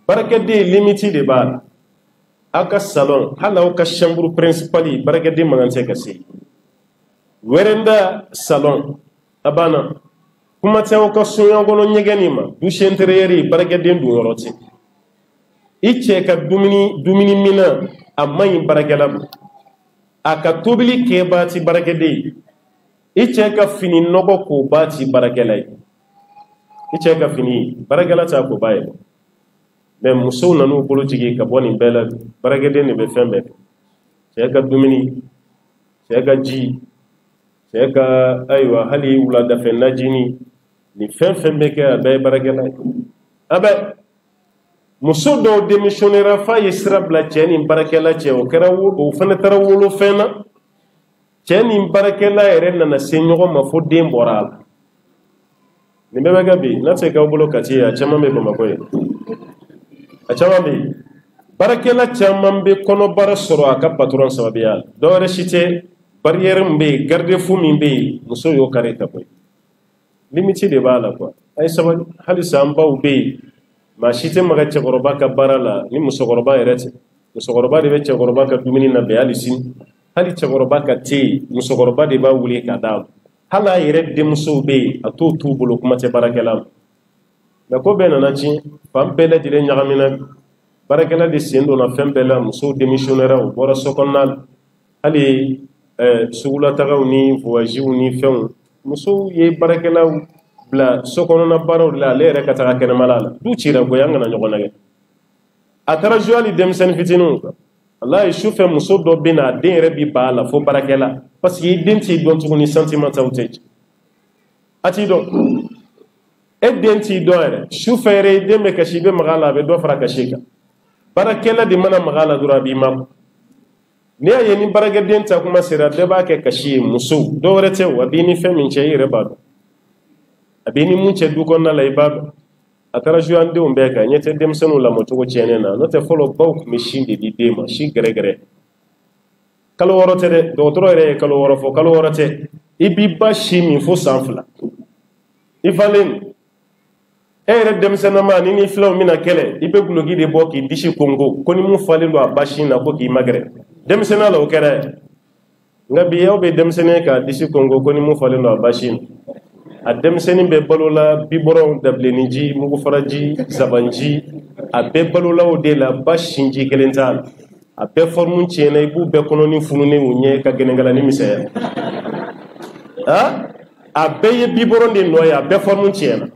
barakɛden limite de b'a la aw ka salon hali aw ka chambre principale barakɛden man tɛ ka se wɛrɛnda salon a banna kuma tɛ aw ka soɲɔgɔnkɔnɔ ɲɛgɛnni ma douche intérieure barakɛden dun yɔrɔ tɛ i cɛ ka dumuni minan a man ɲi barakɛla ma a ka tobili kɛbaa ti barakɛden ye i cɛ ka fini nɔgɔ kobaa ti barakɛla ye i cɛ ka fini barakɛla t'a kobaa ye mais musow nan'u bolo jigin ka bɔ nin bɛɛ la barakɛden de bɛ fɛn bɛɛ cɛ ka dumuni cɛ ka ji cɛ ka ayiwa hali wuladafɛ najini ni fɛn fɛn bɛ kɛ a bɛɛ ye barakɛla ye a bɛ muso dɔw démissionnera f'a ye sira bila cɛ ni barakɛla cɛ o kɛra o fana taara wolo fɛn na cɛ ni barakɛla yɛrɛ nana se ɲɔgɔn ma fo den bɔra a la nin bɛɛ bɛ kɛ bi n'a tɛ k'aw bolo kati a caman bɛ Bamakɔ ye a caman bɛ yen barakɛla caman bɛ kɔnɔbara sɔrɔ a ka patron sababuya la dɔwɛrɛ si tɛ barrière min bɛ yen garde-fou min bɛ yen muso y'o kari ka bɔ yen limite de b'a la quoi a ye sabali halisa an baw bɛ yen maa si tɛ maga cɛkɔrɔba ka baara la ni musokɔrɔba yɛrɛ tɛ musokɔrɔba de bɛ cɛkɔrɔba ka dumuni labɛn hali sini hali cɛkɔrɔba ka te musokɔrɔba de b'a wuli ka d'a ma hali a yɛrɛ denmusow bɛ yen a t'o t'u bolo kuma tɛ baarakɛla ma mais ko bɛɛ nana tiɲɛ fan bɛɛ lajɛlen ɲagamina baarakɛla de sen donna fɛn bɛɛ la musow démissionnera u bɔra so kɔnɔna la hali sugulataagaw ni voyagew ni fɛnw musow ye baarakɛlaw bila so kɔnɔna baaraw de la ale yɛrɛ ka taga kɛnɛmala la du cira goya an kana ɲɔgɔn nɛgɛ a taara jouer hali denmisɛnnin fitininw kan walayi sufɛ muso dɔ bɛ na a den yɛrɛ bi ban a la fo baarakɛla parce que i den t'i dɔn tuguni sentimental tɛ a t'i dɔn e den t'i dɔn yɛrɛ sufɛ yɛrɛ i den bɛ kasi i bɛ maga a la a bɛ dɔ fara kasi kan baarakɛla de mana maga a la dɔrɔn a b'i ma n'i y'a ye ni baarakɛden ta kuma sera bɛɛ b'a kɛ kasi ye musow dɔwɛrɛ tɛ o a b'i ni fɛn min cɛ i yɛrɛ b'a dɔn a b'i ni mun cɛ du kɔnɔna la i b'a dɔn a taara jouer an denw bɛɛ kan ɲɛ tɛ denmisɛnninw lamɔcogo tiɲɛnen na n'o tɛ fɔlɔ baw tun bɛ sin de di den ma sin gɛrɛgɛrɛ kalo 6 tɛ dɛ dɔgɔtɔrɔ yɛrɛ ye kalo 6 fɔ kalo 6 tɛ i b'i ba si min fo san 2 i falen e yɛrɛ denmisɛnnama ni ni filaw mina kɛlɛ i bɛ guloki de bɔ k'i disi kongo ko ni mun falen don a ba sin na ko k'i magɛrɛ denmisɛnniya la o kɛra nka bi aw bɛ denmisɛnnin k'a disi kongo ko ni mun falen don a ba sin na a denmisɛnnin bɛ balo la bibɔrɔnw dabilenninji mugufaraji zabanji a bɛɛ balola o de la ba sinji kelen t'a la a bɛɛ forme tiɲɛna i b'u bɛɛ kɔnɔ ni fununen u ɲɛ ka gɛnɛgɛlani misɛnya a bɛɛ ye bibɔrɔn de nɔ ye a bɛɛ forme tiɲɛna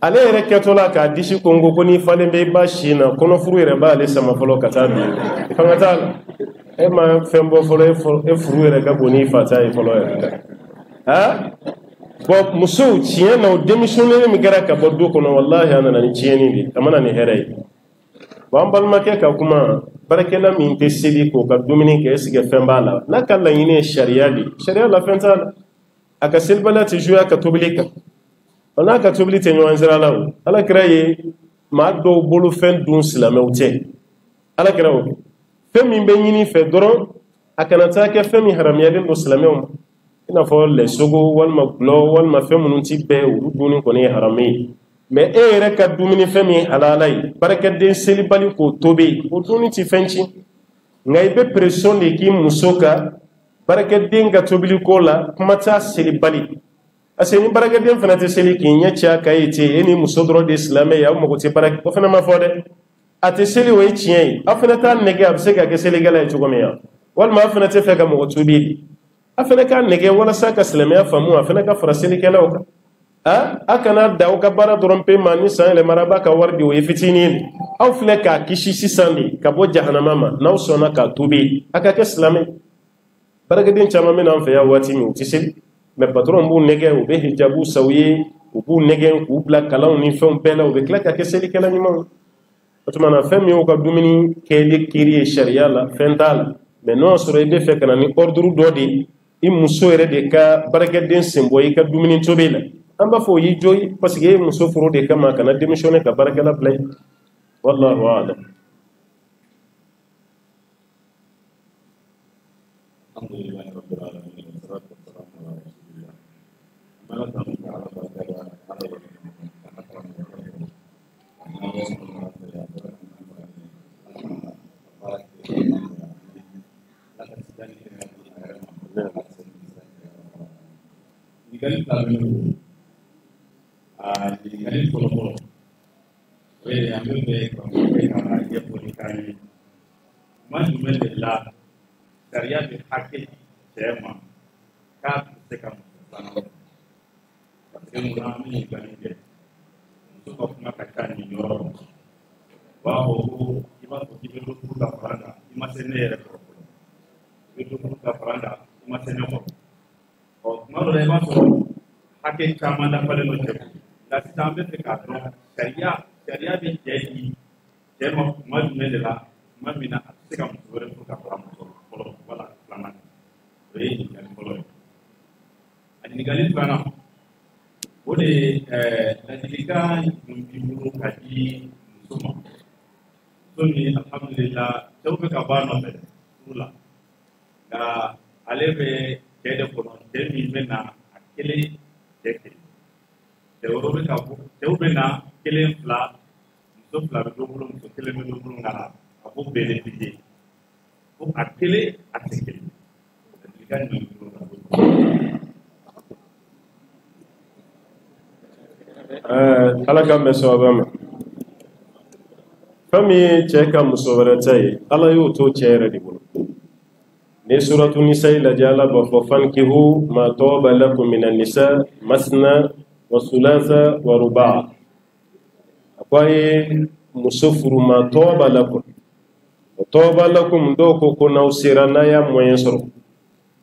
ale yɛrɛ kɛtɔ la k'a disi kongo ko ni falen bɛ i ba sin na kɔnɔfuru yɛrɛ b'ale sama fɔlɔ ka taa bi fanga t'a la e ma fɛn bɔ fɔlɔ e furu yɛrɛ ka bon n'i fa ta ye fɔlɔ yɛrɛ bon musow tiɲɛ na o denmisɛnnin min kɛra ka bɔ du kɔnɔ walahi a nana ni tiɲɛni de a mana ni hɛrɛ ye bon an balimakɛ ka kuma baarakɛla min tɛ seli k'o ka dumuni kɛ est ce que fɛn b'a la n'a ka laɲini ye sariya de sariya la fɛn t'a la a ka selibaliya tɛ jouer a ka tobili kan n'a ka tobili tɛ ɲɔgɔn sira la o alakira ye maa dɔw bolo fɛn dun silamɛw tɛ alakira o fɛn min bɛ ɲini fɛ dɔrɔn a kana taa kɛ fɛn min haramuyalen don silamɛw ma i n'a fɔ lɛsogo walima gulɔ walima fɛn minnu ti bɛɛ olu dunni kɔni ye haramu ye mais e yɛrɛ ka dumuni fɛn min ye halala ye baarakɛden selibali k'o tobi o dunni ti fɛn ci nka i bɛ pression de k'i muso kan baarakɛden ka tobili ko la kuma t'a selibali parce que ni baarakɛden fana tɛ seli k'i ɲɛ ci a kan ye ten e ni muso dɔrɔn de ye silamɛ ye aw mago tɛ baara o fana ma fɔ dɛ a tɛ seli o ye tiɲɛ ye aw fana t'a nɛgɛ a bɛ se ka kɛ selikɛla ye cogo min na walima aw fana tɛ fɛ ka mɔgɔ tobi a fana k'a nɛgɛ walasa ka silamɛya faamu a fana ka fara selikɛlaw kan a kana da aw ka baara dɔrɔn pe ma ni san yɛlɛmara b'a ka wari di o ye fitinin de aw filɛ k'a kisi sisan de ka bɔ jahanama ma n'aw sɔnna k'a tobi a ka kɛ silamɛ baarakɛden caman bɛ n'an fɛ yan waati min u tɛ seli mais patron b'u nɛgɛ u bɛ hijabu sa u ye u b'u nɛgɛ k'u bila kalanw ni fɛnw bɛɛ la u bɛ tila ka kɛ selikɛla ɲumanw otumana fem yo ka dumini kele kiri sharia la fentala mais non soro be fe kana ni ordre do di i muso ere de ka barakaden sembo yi ka dumini tobela amba fo yi joyi parce que muso furo de kama kana démissionner ka barakala play wallahu a'lam. Alhamdulillah rabbil alamin wassalatu wassalamu ala rasulillah. Malakan ta'ala baraka Digali tabiru digali polo we ambil be ko be kana ye poli kani man dumel la sharia bi haqqi tema ka se kam sana parce que mami gani be so ko na ka ni yoro wa ho iba ko tibe do pour la franda ima senere ko do pour la franda ima senere ko o malo le maso hake kama da pale no tebu la sitambe te kadro sharia bi jeji tema mal medela mamina sika mutore pour ka fara ko wala planan re ni ko ani gali plana ode la dilika mumbimu kadi suma soni alhamdulillah tawbe ka bano be tula ga alebe kede kono demi mena akele deke tewbe ka bu tewbe na kele fla so fla do bulu so kele me do bulu ngala abu benefite ko akele atekele dikan ni ala ka me so abama fami cheka musowara tay ala yo to chere di bulu ni suratu nisa la jala ba fankihu ma tawba lakum minan nisa masna wa thulatha wa ruba' akwaye musofuru ma tawba lakum doko ko nawsirana ya moyen soro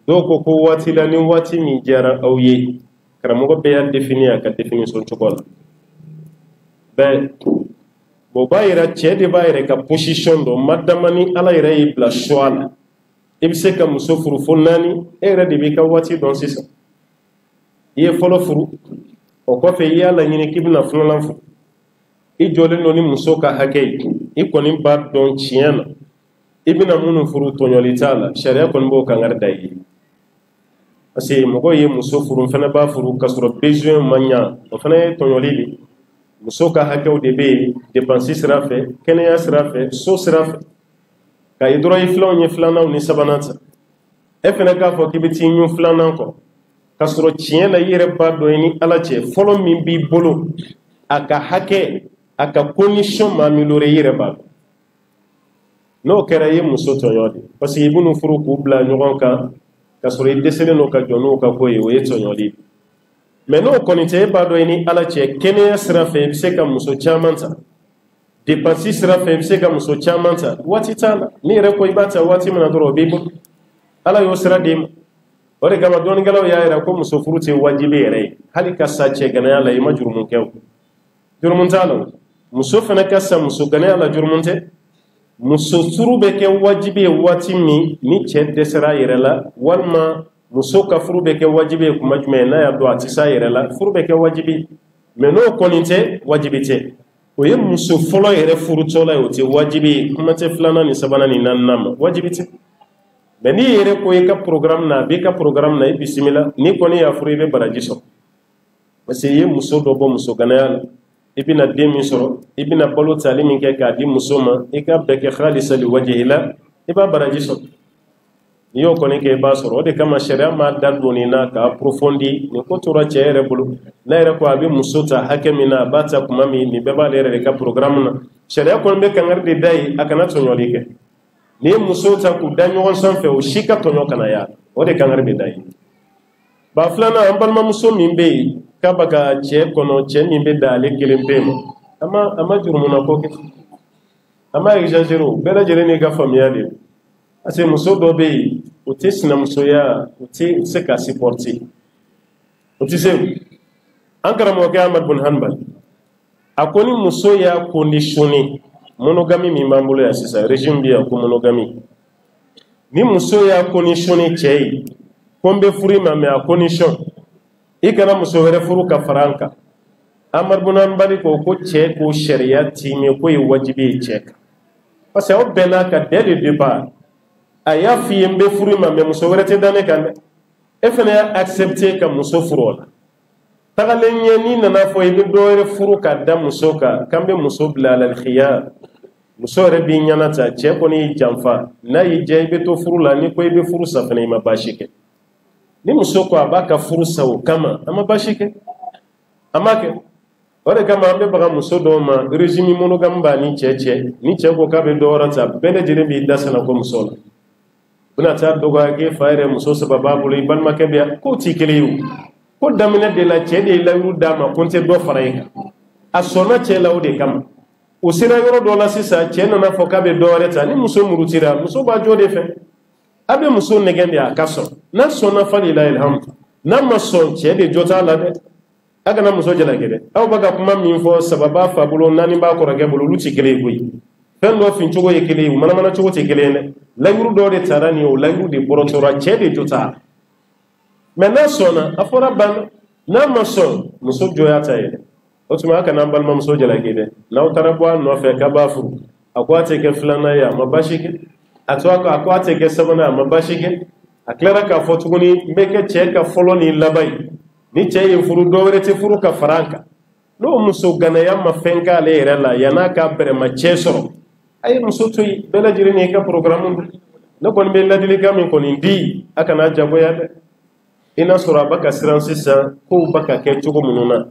doko ko watila ni wati mi jara awye karamogo be ya définir ka définition chokola be bo bayira chede bayira ka position do madamani ala ira ibla shwala ibse ka muso furu fonnani era de be ka wati don sisa ye folo furu o ko fe yalla nyini kibna fulan fu i jole no ni muso ka hakay i koni ba don chiena ibna munu furu tonyoli tala sharia kon bo kan ngarda yi ase mogo ye muso furu fana ba furu kasuro besoin manya o fana tonyoli bi muso ka hakaw de be dépenser sira fe kenya sira fe so sira fe ka idro iflon ye flana ni sabanata e fena ka fo kibiti nyu flana ko kasuro chien la yere ba do ni ala che folo min bi bolo aka hake aka condition ma améliorer yere ba no kera ye muso to yodi parce que ibunu furu ku bla nyogon ka kasuro desene no ka jono ka ko ye to yodi mais no konite ba do ni ala che kene sra fe se ka muso chamanta dépenser sera fait c'est comme so chamanta wati tala ni re ko ibata wati mana doro bibu ala yo sera dim ore gama don galaw ya ira ko muso furuti wajibi re hali ka sace gana yalla yi majrumun kew jurmun tala muso fana ka sa muso gana yalla jurmunte muso surube ke wajibi wati ni che desera ire la walma muso ka furube ke wajibi kuma jume na ya do atisa ire la furube ke wajibi meno konite wajibite oye muso folo yere furutola yote wajibi kuma te flana ni sabana ni nannama wajibiti beni yere ko ka program na be ka program na bisimila ni koni ya furu be barajiso parce ye muso do bo muso ganaya ibina demi soro ibina bolo talimi ke ka di muso ma e ka be ke khalisa li wajhila iba barajiso yo koni ke ba soro de kama sharia ma daddo ni na ka approfondi ni ko tora chere bulu na ere ko abi musota hakemina bata kuma mi ni beba lere ka program na sharia ko be kan arde dai akana to nyolike ni musota ku danyo on sanfe o shika to nyokana ya o de kan arde dai ba flana ambal ma muso mimbe ka baka che kono che mimbe dale kelempemo ama jurumuna ko ke ama exagero bela jere ni ga familiale ase muso do be o te sina muso ya o te se ka supporter o te se ankara mo ke Ahmad bin Hanbal akoni muso ya conditionné monogamie min b'an bolo yan sisan régime bi yan ko monogamie ni muso y'a condition ni cɛ ye ko n bɛ furu ma mais a condition i kana muso wɛrɛ furu ka fara an kan Amadu Bun Hanbali ko cɛ ko sariya t'i ɲɛ ko ye wajibi ye cɛ kan parce que aw bɛnna kan dès le départ a y'a f'i ye n bɛ furu ma mais muso wɛrɛ tɛ da ne kan dɛ e fana y'a accepté ka muso furu o la tagalen ɲɛ n'i nana fɔ i bɛ dɔ wɛrɛ furu ka da muso kan k'an bɛ muso bila alal khiyar muso yɛrɛ b'i ɲɛna ta cɛ kɔni y'i janfa n'a y'i diya i bɛ to furu la ni ko i bɛ furu sa fana i ma baasi kɛ ni muso ko a b'a ka furu sa o kama a ma baasi kɛ a ma kɛ o de kama an bɛ baga muso dɔw ma régime monogame b'a ni cɛ ni cɛ ko k'a bɛ dɔ wɛrɛ ta bɛɛ lajɛlen b'i da sɛnɛ ko muso la u bɛna taa dɔgɔya k'e fa yɛrɛ muso saba b'a bolo i balimakɛ bɛ yan k'o t'i kelen ye o ko daminɛ de la cɛ de ye layiru d'a ma ko n tɛ dɔ fara i kan a sɔnna cɛ la o de kama o sera yɔrɔ dɔ la sisan cɛ nana fɔ k'a bɛ dɔ wɛrɛ ta ni muso murutira muso b'a jɔ de fɛ a bɛ muso nɛgɛn de a ka sɔn n'a sɔnna falilahi alhamdu n'a ma sɔn cɛ de jɔ t'a la dɛ a kana muso jalaki dɛ aw bɛ ka kuma min fɔ saba b'a fa bolo naani b'a kɔrɔkɛ bolo olu tɛ kelen ye koyi fɛn dɔ fin cogo ye kelen ye u manamana cogo tɛ kelen ye dɛ layiru dɔ de taara nin ye o layiru de bɔrɔtɔra cɛ de jɔ t'a la mais n'a sɔnna a fɔra banna n'a ma sɔn muso jɔya ta ye dɛ o tuma a kana an balimamuso jalaki dɛ n'aw taara bɔ a nɔfɛ k'a b'a furu a ko a tɛ kɛ filanan ye a ma baasi kɛ a to a ko a tɛ kɛ sabanan a ma baasi kɛ a tilara k'a fɔ tuguni n bɛ kɛ cɛ ka fɔlɔ ni laban ye ni cɛ ye furu dɔ wɛrɛ tɛ furu ka fara an kan n'o muso ganaya ma fɛn k'ale yɛrɛ la yan'a ka bɛrɛma cɛ sɔrɔ a ye muso to yen bɛɛ lajɛlen n'i ka programme don ne kɔni bɛ ladilikan min kɔni di a kana jagoya dɛ i n'a sɔrɔ a bɛ ka siran sisan kow bɛ ka kɛ cogo minnu na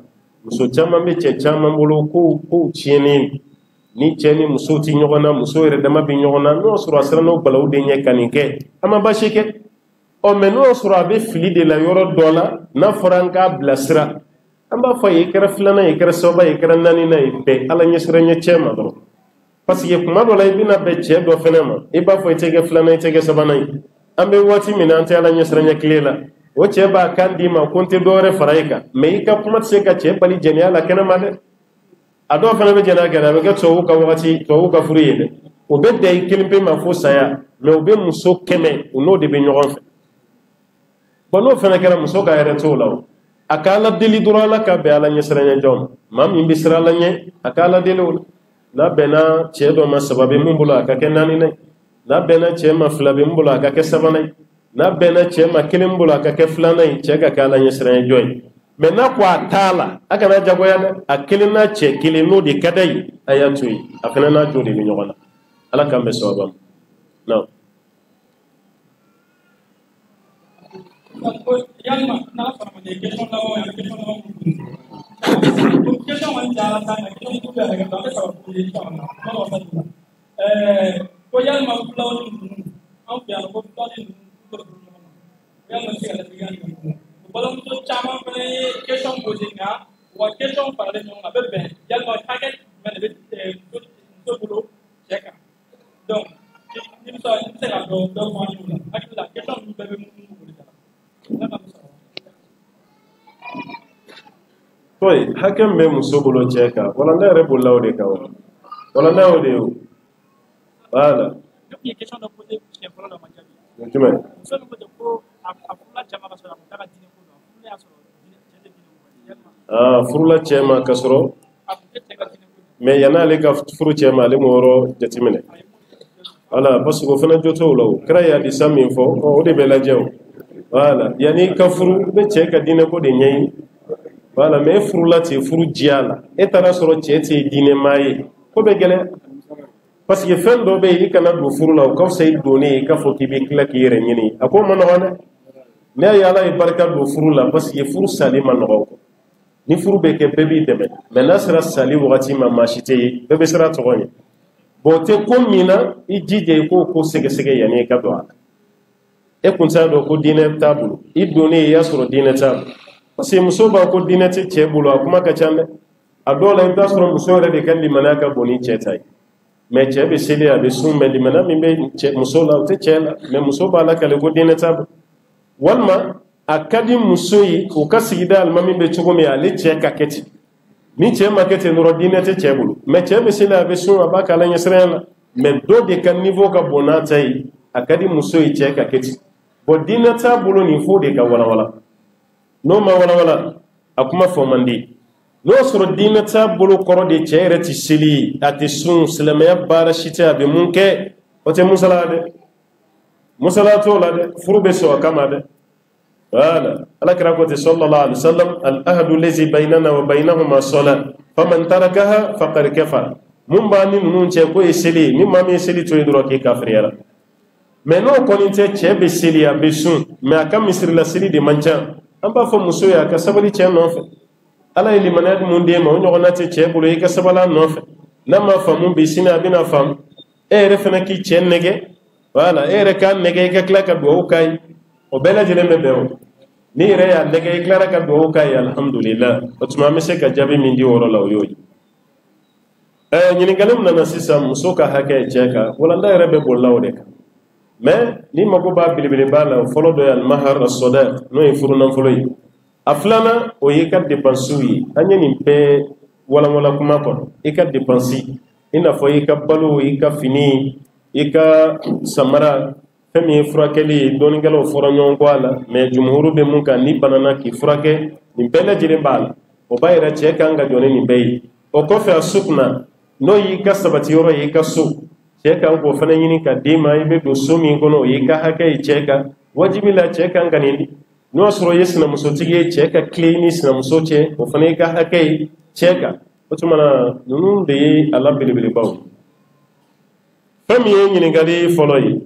muso caman bɛ cɛ caman bolo kow tiɲɛnen ni cɛ ni muso tɛ ɲɔgɔn na muso yɛrɛ dama bɛ ɲɔgɔn na n'o sɔrɔ a siran n'o balawu de ɲɛ ka nin kɛ a ma baasi kɛ mais n'o sɔrɔ a bɛ fili de la yɔrɔ dɔ la n'a fɔra an k'a bilasira an b'a fɔ a ye i kɛra filanan ye i kɛra sababan ye i kɛra naaninan ye bɛn ala ɲɛsiranɲɛ cɛ ma dɔrɔn parce que kuma dɔ la i bɛna bɛn cɛ dɔ fɛnɛ ma i b'a fɔ i tɛ kɛ filanan i tɛ kɛ sabanan ye an bɛ waati min na an tɛ ala ɲɛsiranɲɛ tile la o cɛ b'a kan d'i ma ko n tɛ dɔ wɛrɛ fara i kan mais i ka kuma tɛ se ka cɛ bali jɛnɛya la kɛnɛ ma dɛ a dɔw fana bɛ jɛnɛya kɛ a bɛ kɛ tubabuw ka wagati tubabuw ka furu ye dɛ o bɛ da i kelen pe ma fo saya mais u bɛ muso 100 u n'o de bɛ ɲɔgɔn fɛ bon n'o fana kɛra muso ka yɛrɛ t'o la o a ka ala deli dɔrɔn ala ka bɛn ala ɲɛsiranɲɛ jɔn ma maa min bɛ siran ala ɲɛ a ka ala deli o la n'a bɛnna cɛ dɔ ma 3 bɛ mun bolo a ka kɛ 4nan n'a bɛnna cɛ ma 2 bɛ mun bolo a ka kɛ 3nan n'a bɛnna cɛ ma 1 bolo a ka kɛ 2nan cɛ ka kɛ ala ɲɛsiranɲɛ jɔn ye mais n'a ko a t'a la a kana jagoya dɛ a kelen n'a cɛ kelen n'o de ka d'a ye a y'a to yen a fana n'a jɔ de bɛ ɲɔgɔn na ala k'an bɛ sababa ma yalima n'a fɔra ma question laban ya question laban ko question man jara ta na question ko ya ga ta ka ko yi ta na ma wa ta ko yalima fulaw ni an fi ala ko fulaw ni ko yalima se ala bigan ko balon to chama fane question posé nga wa question parler non a be yalima paquet men be to bolo cheka donc ni so ni la do mo ni la question ni be mo toy hakem bɛ muso bolo cɛ kan wala ne yɛrɛ bolila o de kan o wala ne y'o de ye o voilà jumɛn furula cɛ ma ka sɔrɔ mais yan'ale ka furu cɛ ma ale m'o yɔrɔ jateminɛ voilà parce que o fana jo t'o la o kira ye hadisa min fɔ o de bɛ lajɛ o voilà yani ka furu bɛ cɛ ka diinɛ ko de ɲɛɲini voilà mais e furula ten furu diya la e taara sɔrɔ cɛ tɛ diinɛ maa ye ko bɛ gɛlɛya parce que fɛn dɔ bɛ yen i kana don furu la o ka fisa i donnen ye i k'a fɔ k'i bɛ tila k'i yɛrɛ ɲini a ko ma nɔgɔn dɛ ne y'a ye ala ye barika don furu la parce que furu sali ma nɔgɔn ni furu bɛ kɛ bɛɛ b'i dɛmɛ mais n'a sera sali wagati ma maa si tɛ ye bɛɛ bɛ siran a tɔgɔ ɲɛ bon o tɛ ko min na i jija i k'o ko sɛgɛsɛgɛ yanni i ka don a la e kun t'a dɔn ko diinɛ t'a bolo i donnen i y'a sɔrɔ diinɛ t'a bolo parce que muso b'a ko diinɛ tɛ cɛ bolo a kuma ka ca dɛ a dɔw la i bɛ t'a sɔrɔ muso yɛrɛ de ka limaniya ka bon ni cɛ ta ye mais cɛ bɛ seli a bɛ sun mais limaniya min bɛ muso la o tɛ cɛ la mais muso b'a la kale ko diinɛ t'a bolo walima a ka di muso ye o ka sigida alimami bɛ cogo min ale cɛ ka kɛ ten ni cɛ ma kɛ ten dɔrɔn diinɛ tɛ cɛ bolo mais cɛ bɛ seli a bɛ sun a b'a k'a la ɲɛsiranɲɛ la mais dɔ de ka niveau ka bon n'a ta ye a ka di muso ye cɛ ka kɛ ten bon diinɛ t'a bolo nin fo de ka walawala n'o ma walawala a kuma fɔ man di n'o sɔrɔ diinɛ t'a bolo kɔrɔ de cɛ yɛrɛ tɛ seli ye a tɛ sun silamɛya baara si tɛ a bɛ mun kɛ o tɛ musala dɛ musala t'o la dɛ furu bɛ sɔn a kama dɛ voilà alakira ko ten sallallahu alaihi wasallam al ahadu lazi baynana wa baynahuma salat faman tarakaha faqad kafara mun b'a ni ninnu cɛ ko ye seli ni maa min ye seli to ye dɔrɔn k'i kafiriyara mais n'o kɔni tɛ cɛ bɛ seli a bɛ sun mais a ka misirila seli de man ca an b'a fɔ muso ye a ka sabali cɛ nɔfɛ ala ye limaniya mun d'e ma o ɲɔgɔnna tɛ cɛ bolo i ka sabali a nɔfɛ n'a ma faamu bi sini a bɛna faamu e yɛrɛ fana k'i cɛ nɛgɛ voilà e yɛrɛ k'a nɛgɛ i ka tila ka dugawu k'a ye o bɛɛ lajɛlen bɛ bɛn o ni yɛrɛ y'a nɛgɛ i tilara ka dugawu k'a ye alhamdulillah o tuma an bɛ se ka jaabi min di o yɔrɔ la o y'o ye ɲininkali min nana sisan muso ka hakɛ cɛ kan walanda yɛrɛ bɛ bolila o de kan mais ni mago b'a belebeleba la fɔlɔ dɔ ye almahar as-sadaq n'o ye furunafolo ye a filanan o ye i ka dépenses ye an ye nin bɛɛ walanwalan kuma kɔnɔ i ka dépenses i n'a fɔ i ka balo i ka fini i ka samara fɛn min ye furakɛli ye dɔɔnikɛlaw fɔra ɲɔgɔn kɔ a la mais jumhuru bɛ mun kan ni banana k'i furakɛ nin bɛɛ lajɛlen b'a la o b'a yira cɛ kan ka jɔ ni nin bɛɛ ye o kɔfɛ a sukuna n'o y'i ka sabati yɔrɔ ye i ka so cɛ kan k'o fana ɲini ka d'i ma i bɛ don so min kɔnɔ o y'i ka hakɛ ye cɛ kan wajibi la cɛ kan ka nin di n'o y'a sɔrɔ i ye sinamusotigi ye cɛ ka tile i ni sinamuso cɛ o fana y'i ka hakɛ ye cɛ kan o tuma na ninnu de ye a la belebelebaw fɛn min ye ɲininkali fɔlɔ ye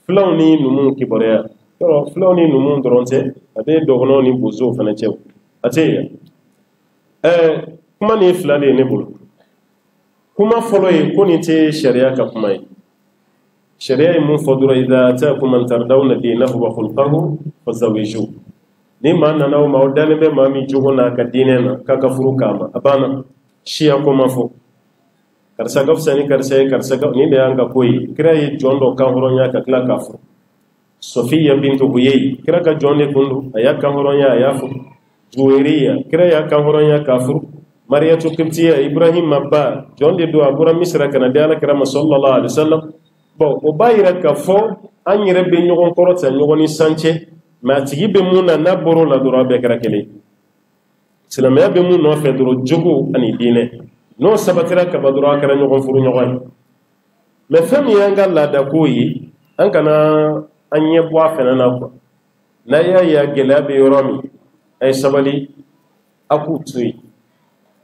filaw ni numu kibaruya yɔrɔ filaw ni numu dɔrɔn tɛ a bɛ dɔgɔnɔw ni bozow fana cɛ a tɛ yen kuma nin fila de ye ne bolo kuma fɔlɔ ye ko nin tɛ sariya ka kuma ye sariya ye mun fɔ dɔrɔn idha ataakum man tardawna dinahu wa khulqahu fazawwijuhu ni maa nana o ma o dalen bɛ maa min jogo n'a ka diinɛ na k'a ka furu k'a ma a banna siya ko ma fɔ karisa ka fisa ni karisa ye karisa ka nin de y'an ka ko ye kira ye jɔn dɔ kan hɔrɔnya ka tila k'a fɔ Sofiya bintu Huyay kira ka jɔn de kun don a y'a kan hɔrɔnya a y'a fɔ Juwayriya kira y'a kan hɔrɔnya k'a furu Mariyatu Kibtiya Ibrahima ba jɔn de don a bɔra Misira ka na di Alakira ma sallallahu alaihi wasallam bon o b'a yira k'a fɔ an yɛrɛ bɛ ɲɔgɔn kɔrɔta ɲɔgɔn ni san cɛ mais a tigi bɛ mun na n'a bɔr'o la dɔrɔn a bɛɛ kɛra kelen silamɛya bɛ mun nɔfɛ dɔrɔn jogo ani diinɛ n'o sabatira kaba dɔrɔn a kɛra ɲɔgɔn furu ɲɔgɔn ye mais fɛn min y'an ka laadako ye an kana an ɲɛ bɔ a fɛnɛ na quoi n'a y'a ye a gɛlɛya bɛ yɔrɔ min a ye sabali a k'u to yen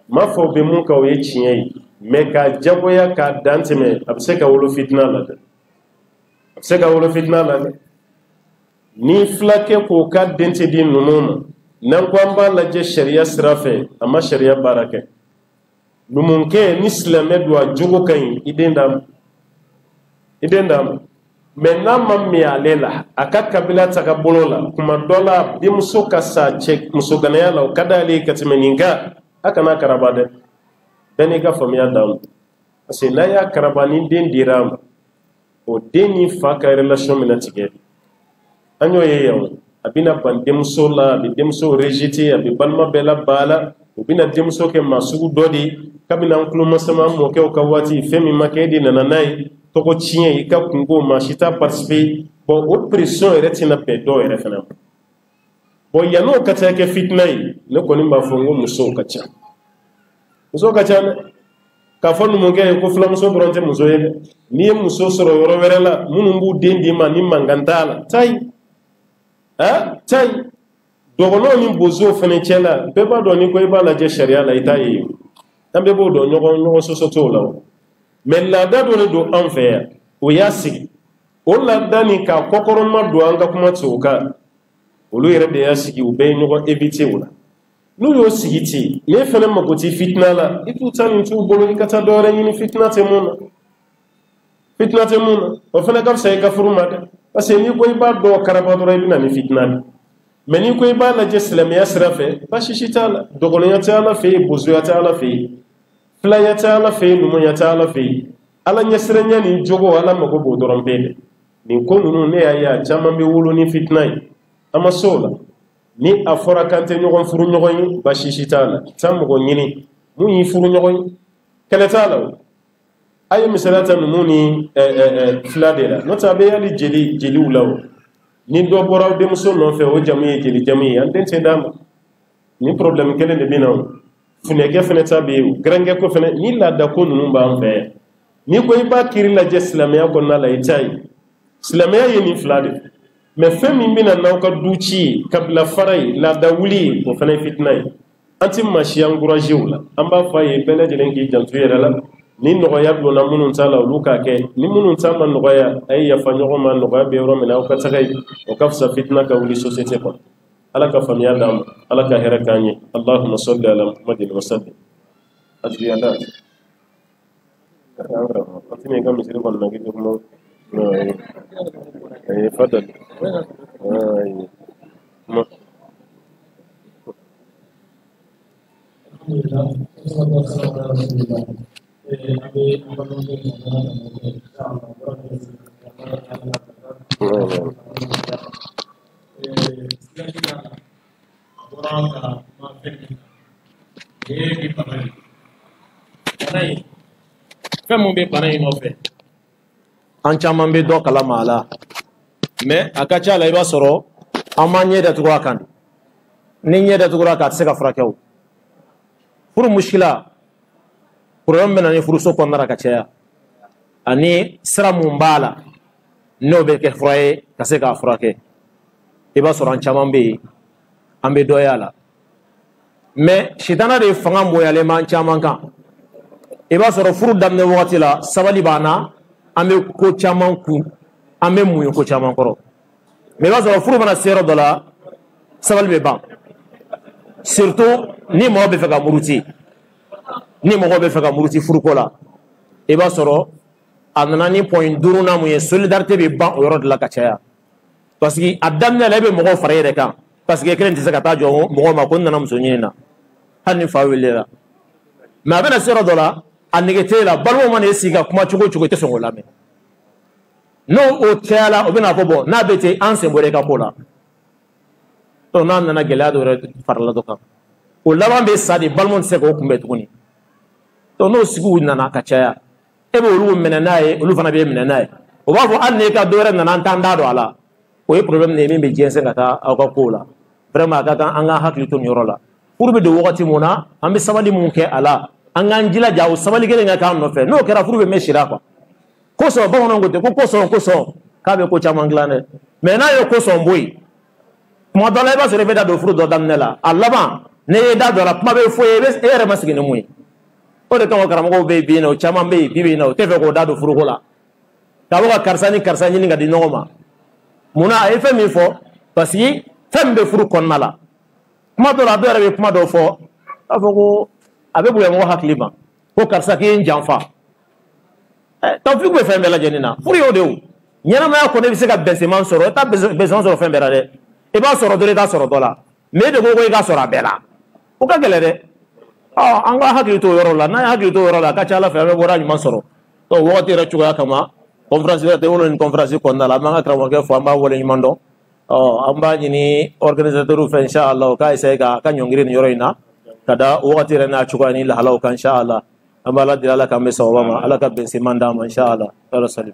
m'a fɔ u bɛ mun kan o ye tiɲɛ ye mais k'a jagoya k'a dan tɛmɛ a bɛ se ka wolo fitina la dɛ a bɛ se ka wolo fitina la dɛ ni fulakɛ k'o ka den tɛ di ninnu ma n'an ko an b'a lajɛ sariya sira fɛ a ma sariya baara kɛ numukɛ ni silamɛ don a jogo ka ɲi i den d'a ma i den d'a ma mais n'a ma min ale la a ka kabila taga bolo la kuma dɔ la denmuso ka sa cɛ musoganaya la o ka d'ale ye ka tɛmɛ nin kan a kana karaba dɛ bɛɛ n'i ka faamuya d'a ma parce que n'a y'a karaba ni den dira a ma o den ni fa ka relation mina tigɛ an y'o ye yan a bɛna ban denmuso la a bɛ denmuso rejeter a bɛ balima bɛɛ la ba la o bɛna denmuso kɛ maa sugu dɔ de ye kabini an tulomasama an mɔkɛw ka waati fɛn min ma kɛ e de nana n'a ye tɔgɔ tiɲɛ i ka kungo maa si t'a participer bon o pression yɛrɛ tɛna bɛn dɔw yɛrɛ fana ma bon yan'o ka taa kɛ fitina ye ne kɔni b'a fɔ n ko musow ka ca musow ka ca dɛ k'a fɔ numukɛ ye ko filamuso dɔrɔn tɛ muso ye dɛ n'i ye muso sɔrɔ yɔrɔ wɛrɛ la minnu b'u den d'i ma ni mankan t'a la tayi tayi dɔgɔnɔw ni bozow fana cɛ la bɛɛ b'a dɔn ni ko i b'a lajɛ sariya la i t'a ye an bɛɛ b'o dɔn ɲɔgɔn sɔsɔ t'o la o mais laada dɔ de don an fɛ yan o y'a sigi o laada nin k'a kɔkɔrɔma don an ka kuma t'o kan olu yɛrɛ de y'a sigi u bɛɛ ye ɲɔgɔn éviter o la n'u y'o sigi ten n'e fana mago tɛ fitina la i t'u ta nin t'u bolo i ka taa dɔwɛrɛ ɲini fitina tɛ mun na fitina tɛ mun na o fana ka fisa i ka furu ma dɛ parce que n'i ko i b'a dɔn karaba dɔrɔn i bɛ na ni fitina de mais n'i ko i b'a lajɛ silamɛya sira fɛ baasi si t'a la dɔgɔnɔnya tɛ ala fɛ yen bozoya tɛ ala fɛ yen filaya tɛ ala fɛ yen numuya tɛ ala fɛ yen ala ɲɛsiranya ni jogo ala mago b'o dɔrɔn bɛɛ de nin ko ninnu ne y'a ye a caman bɛ wolo ni fitina ye an ma se o la ni a fɔra k'an tɛ ɲɔgɔn furu ɲɔgɔn ye baasi si t'a la taa mɔgɔ ɲini mu yi furu ɲɔgɔn kɛlɛ t'a la a ye misaliya ta numu ni fila de la n'o tɛ a bɛ hali jeliw la o ni dɔ bɔra denmuso nɔfɛ o jamu ye jeli jamu ye an den tɛ d'a ma ni problème kelen de bɛ na o funɛkɛ fɛnɛ ta bɛ yen o gɛrɛnkɛ ko fɛnɛ ni laada ko ninnu b'an fɛ yan n'i ko i b'a kiri lajɛ silamɛya kɔnɔna la i t'a ye silamɛya ye nin fila de mɛ fɛn min bɛna n'aw ka du ci ye kabila fara ye laada wuli ye o fɛnɛ ye fitina ye an ti maa si encouragé o la an b'a fɔ a ye bɛɛ lajɛlen k'i janto yɛrɛ la ni nɔgɔya donna minnu t'a la olu k'a kɛ ni minnu t'a ma nɔgɔya a ye yafa ɲɔgɔn ma nɔgɔya bɛ yɔrɔ min na aw ka taga ye o ka fisa fitina ka wuli société kɔnɔ ala ka faamuya d'an ma ala ka hɛrɛ k'an ye allahumma salli ala muhammadin wa sallim adriyala continue comme misiri kɔnɔ na k'i kuma fadal fɛn mun bɛ bana in nɔfɛ an caman bɛ dɔ kalama a la mais a ka ca la i b'a sɔrɔ an m'an ɲɛ datugu a kan ni ɲɛ datugura a kan a tɛ se ka furakɛ o furu muskila problème bɛ na ni furuso kɔnɔna la ka caya ani sira mun b'a la n'o bɛ kɛ fura ye ka se k'a furakɛ i b'a sɔrɔ an caman bɛ yen an bɛ dɔ y'a la mais sitana de fanga bonyalen b'an caman kan i b'a sɔrɔ furu daminɛ wagati la sabali b'an na an bɛ ko caman kun an bɛ muɲu ko caman kɔrɔ mais i b'a sɔrɔ furu mana se yɔrɔ dɔ la sabali bɛ ban surtout ni mɔgɔ bɛ fɛ ka muruti ni mɔgɔ bɛ fɛ ka muruti furuko la i b'a sɔrɔ a nana ni point 5nan mun ye solidarité bɛ ban o yɔrɔ de la ka caya parce que a daminɛ la i bɛ mɔgɔw fara i yɛrɛ kan parce que e kelen tɛ se ka taa jɔ mɔgɔw ma ko n nana muso ɲini na hali ni fa welela mais a bɛna se yɔrɔ dɔ la a nege t'e la balimaw mana e sigi ka kuma cogo o cogo i tɛ sɔn k'o lamɛn n'o o cayala o bɛna fɔ bɔn n'a bɛ ten an sen bɔra i ka ko la donc n'a nana gɛlɛya dɔ yɛrɛ farala dɔ kan o laban bɛ sa de balimaw tɛ se k'o kunbɛn tuguni donc n'o sigiw nana ka caya e bɛ olu minɛ n'a ye olu fana b'e minɛ n'a ye o b'a fɔ hali n'e ka dɔ wɛrɛ nana an t'an da don a la o ye problème de ye min bɛ jɛnsɛn ka taa aw ka kow la vraiment a ka kan an ka hakili to nin yɔrɔ la furu bɛ don wagati mun na an bɛ sabali mun kɛ a la an k'an jilaja o sabali kelen ka k'an nɔfɛ n'o kɛra furu bɛ mɛn sira quoi kosɔn bamananw ko ten ko kosɔn k'a bɛ ko caman dilan dɛ mais n'a ye kosɔn bɔ yen tuma dɔ la i b'a sɔrɔ i bɛ da don furu dɔ daminɛ la a laban ne ye da dɔ la kuma bɛ fɔ ye e yɛrɛ ma sigi ni mun ye o de kama karamɔgɔw bɛ yen bi na o caman bɛ yen bi na o tɛ fɛ k'o da don furuko la k'a bɔ ka karisa ni karisa ɲini ka di ɲɔgɔn ma munna a ye fɛn min fɔ parce que fɛn min bɛ furu kɔnɔna la kuma dɔ la dɔw yɛrɛ bɛ kuma dɔ fɔ a fɔ ko a bɛ bonya mɔgɔ hakili ma ko karisa k'i ye n janfa tawfik bɛ fɛn bɛɛ lajɛlen na furu y'o de o ɲɛnamaya kɔnɔ i bɛ se ka bɛnseman sɔrɔ i t'a bɛnseman sɔrɔ fɛn bɛɛ la dɛ i b'a sɔrɔ dɔ la i t'a sɔrɔ dɔ la mais e de ko i ka sɔrɔ a bɛɛ la o ka gɛlɛn dɛ an ka hakili to o yɔrɔ la n'an ye hakili to o yɔrɔ la a ka ca ala fɛ an bɛ bɔra ɲuman sɔrɔ donc wagati yɛrɛ cogoya kama conférence yɛrɛ tɛ wolo ni conférence kɔnɔna la an b'an ka karamɔgɔkɛ fɔ an b'a wale ɲuman dɔn an b'a ɲini organisateurs fɛ inshallah o k'a essayer ka ɲɔngiri nin yɔrɔ in na ka da wagati yɛrɛ n'a cogoya ni lahalaw kan inshallah an b'a ala deli ala k'an bɛ sababa ma ala ka bɛnseman d'an ma inshallah ala salim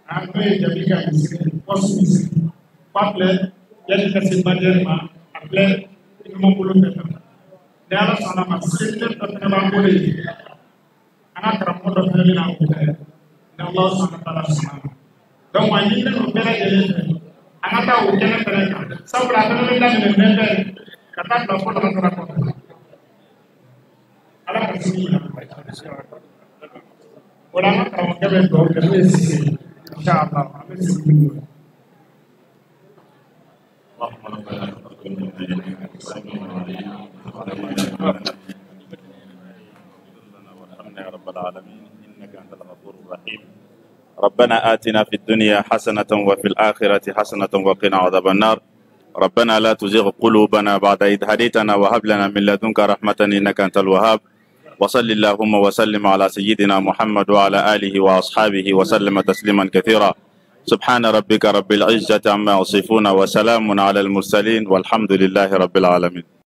après Jamaica misiri poste misiri paple yali kasi badere ma après mo bolo feta dala sana ma secteur to na ba ko le ana karamo do fele na ko de na Allah subhanahu wa ta'ala donc wa yinde ko bela de ana ta o kene tere ka sabra ta ne da ne ne kata la ko da ko ala ka sini wala ma karamo ke be do ke be sisi inshallah amen sini يا رب العالمين إنك أنت الغفور الرحيم. ربنا آتنا في الدنيا حسنة وفي الآخرة حسنة وقنا عذاب النار. ربنا لا تزغ قلوبنا بعد إذ هديتنا وهب لنا من لدنك رحمة إنك أنت الوهاب. وصل اللهم وسلم على سيدنا محمد وعلى آله وأصحابه وسلم تسليما كثيرا. سبحان ربك رب العزة عما يصفون وسلام على المرسلين والحمد لله رب العالمين.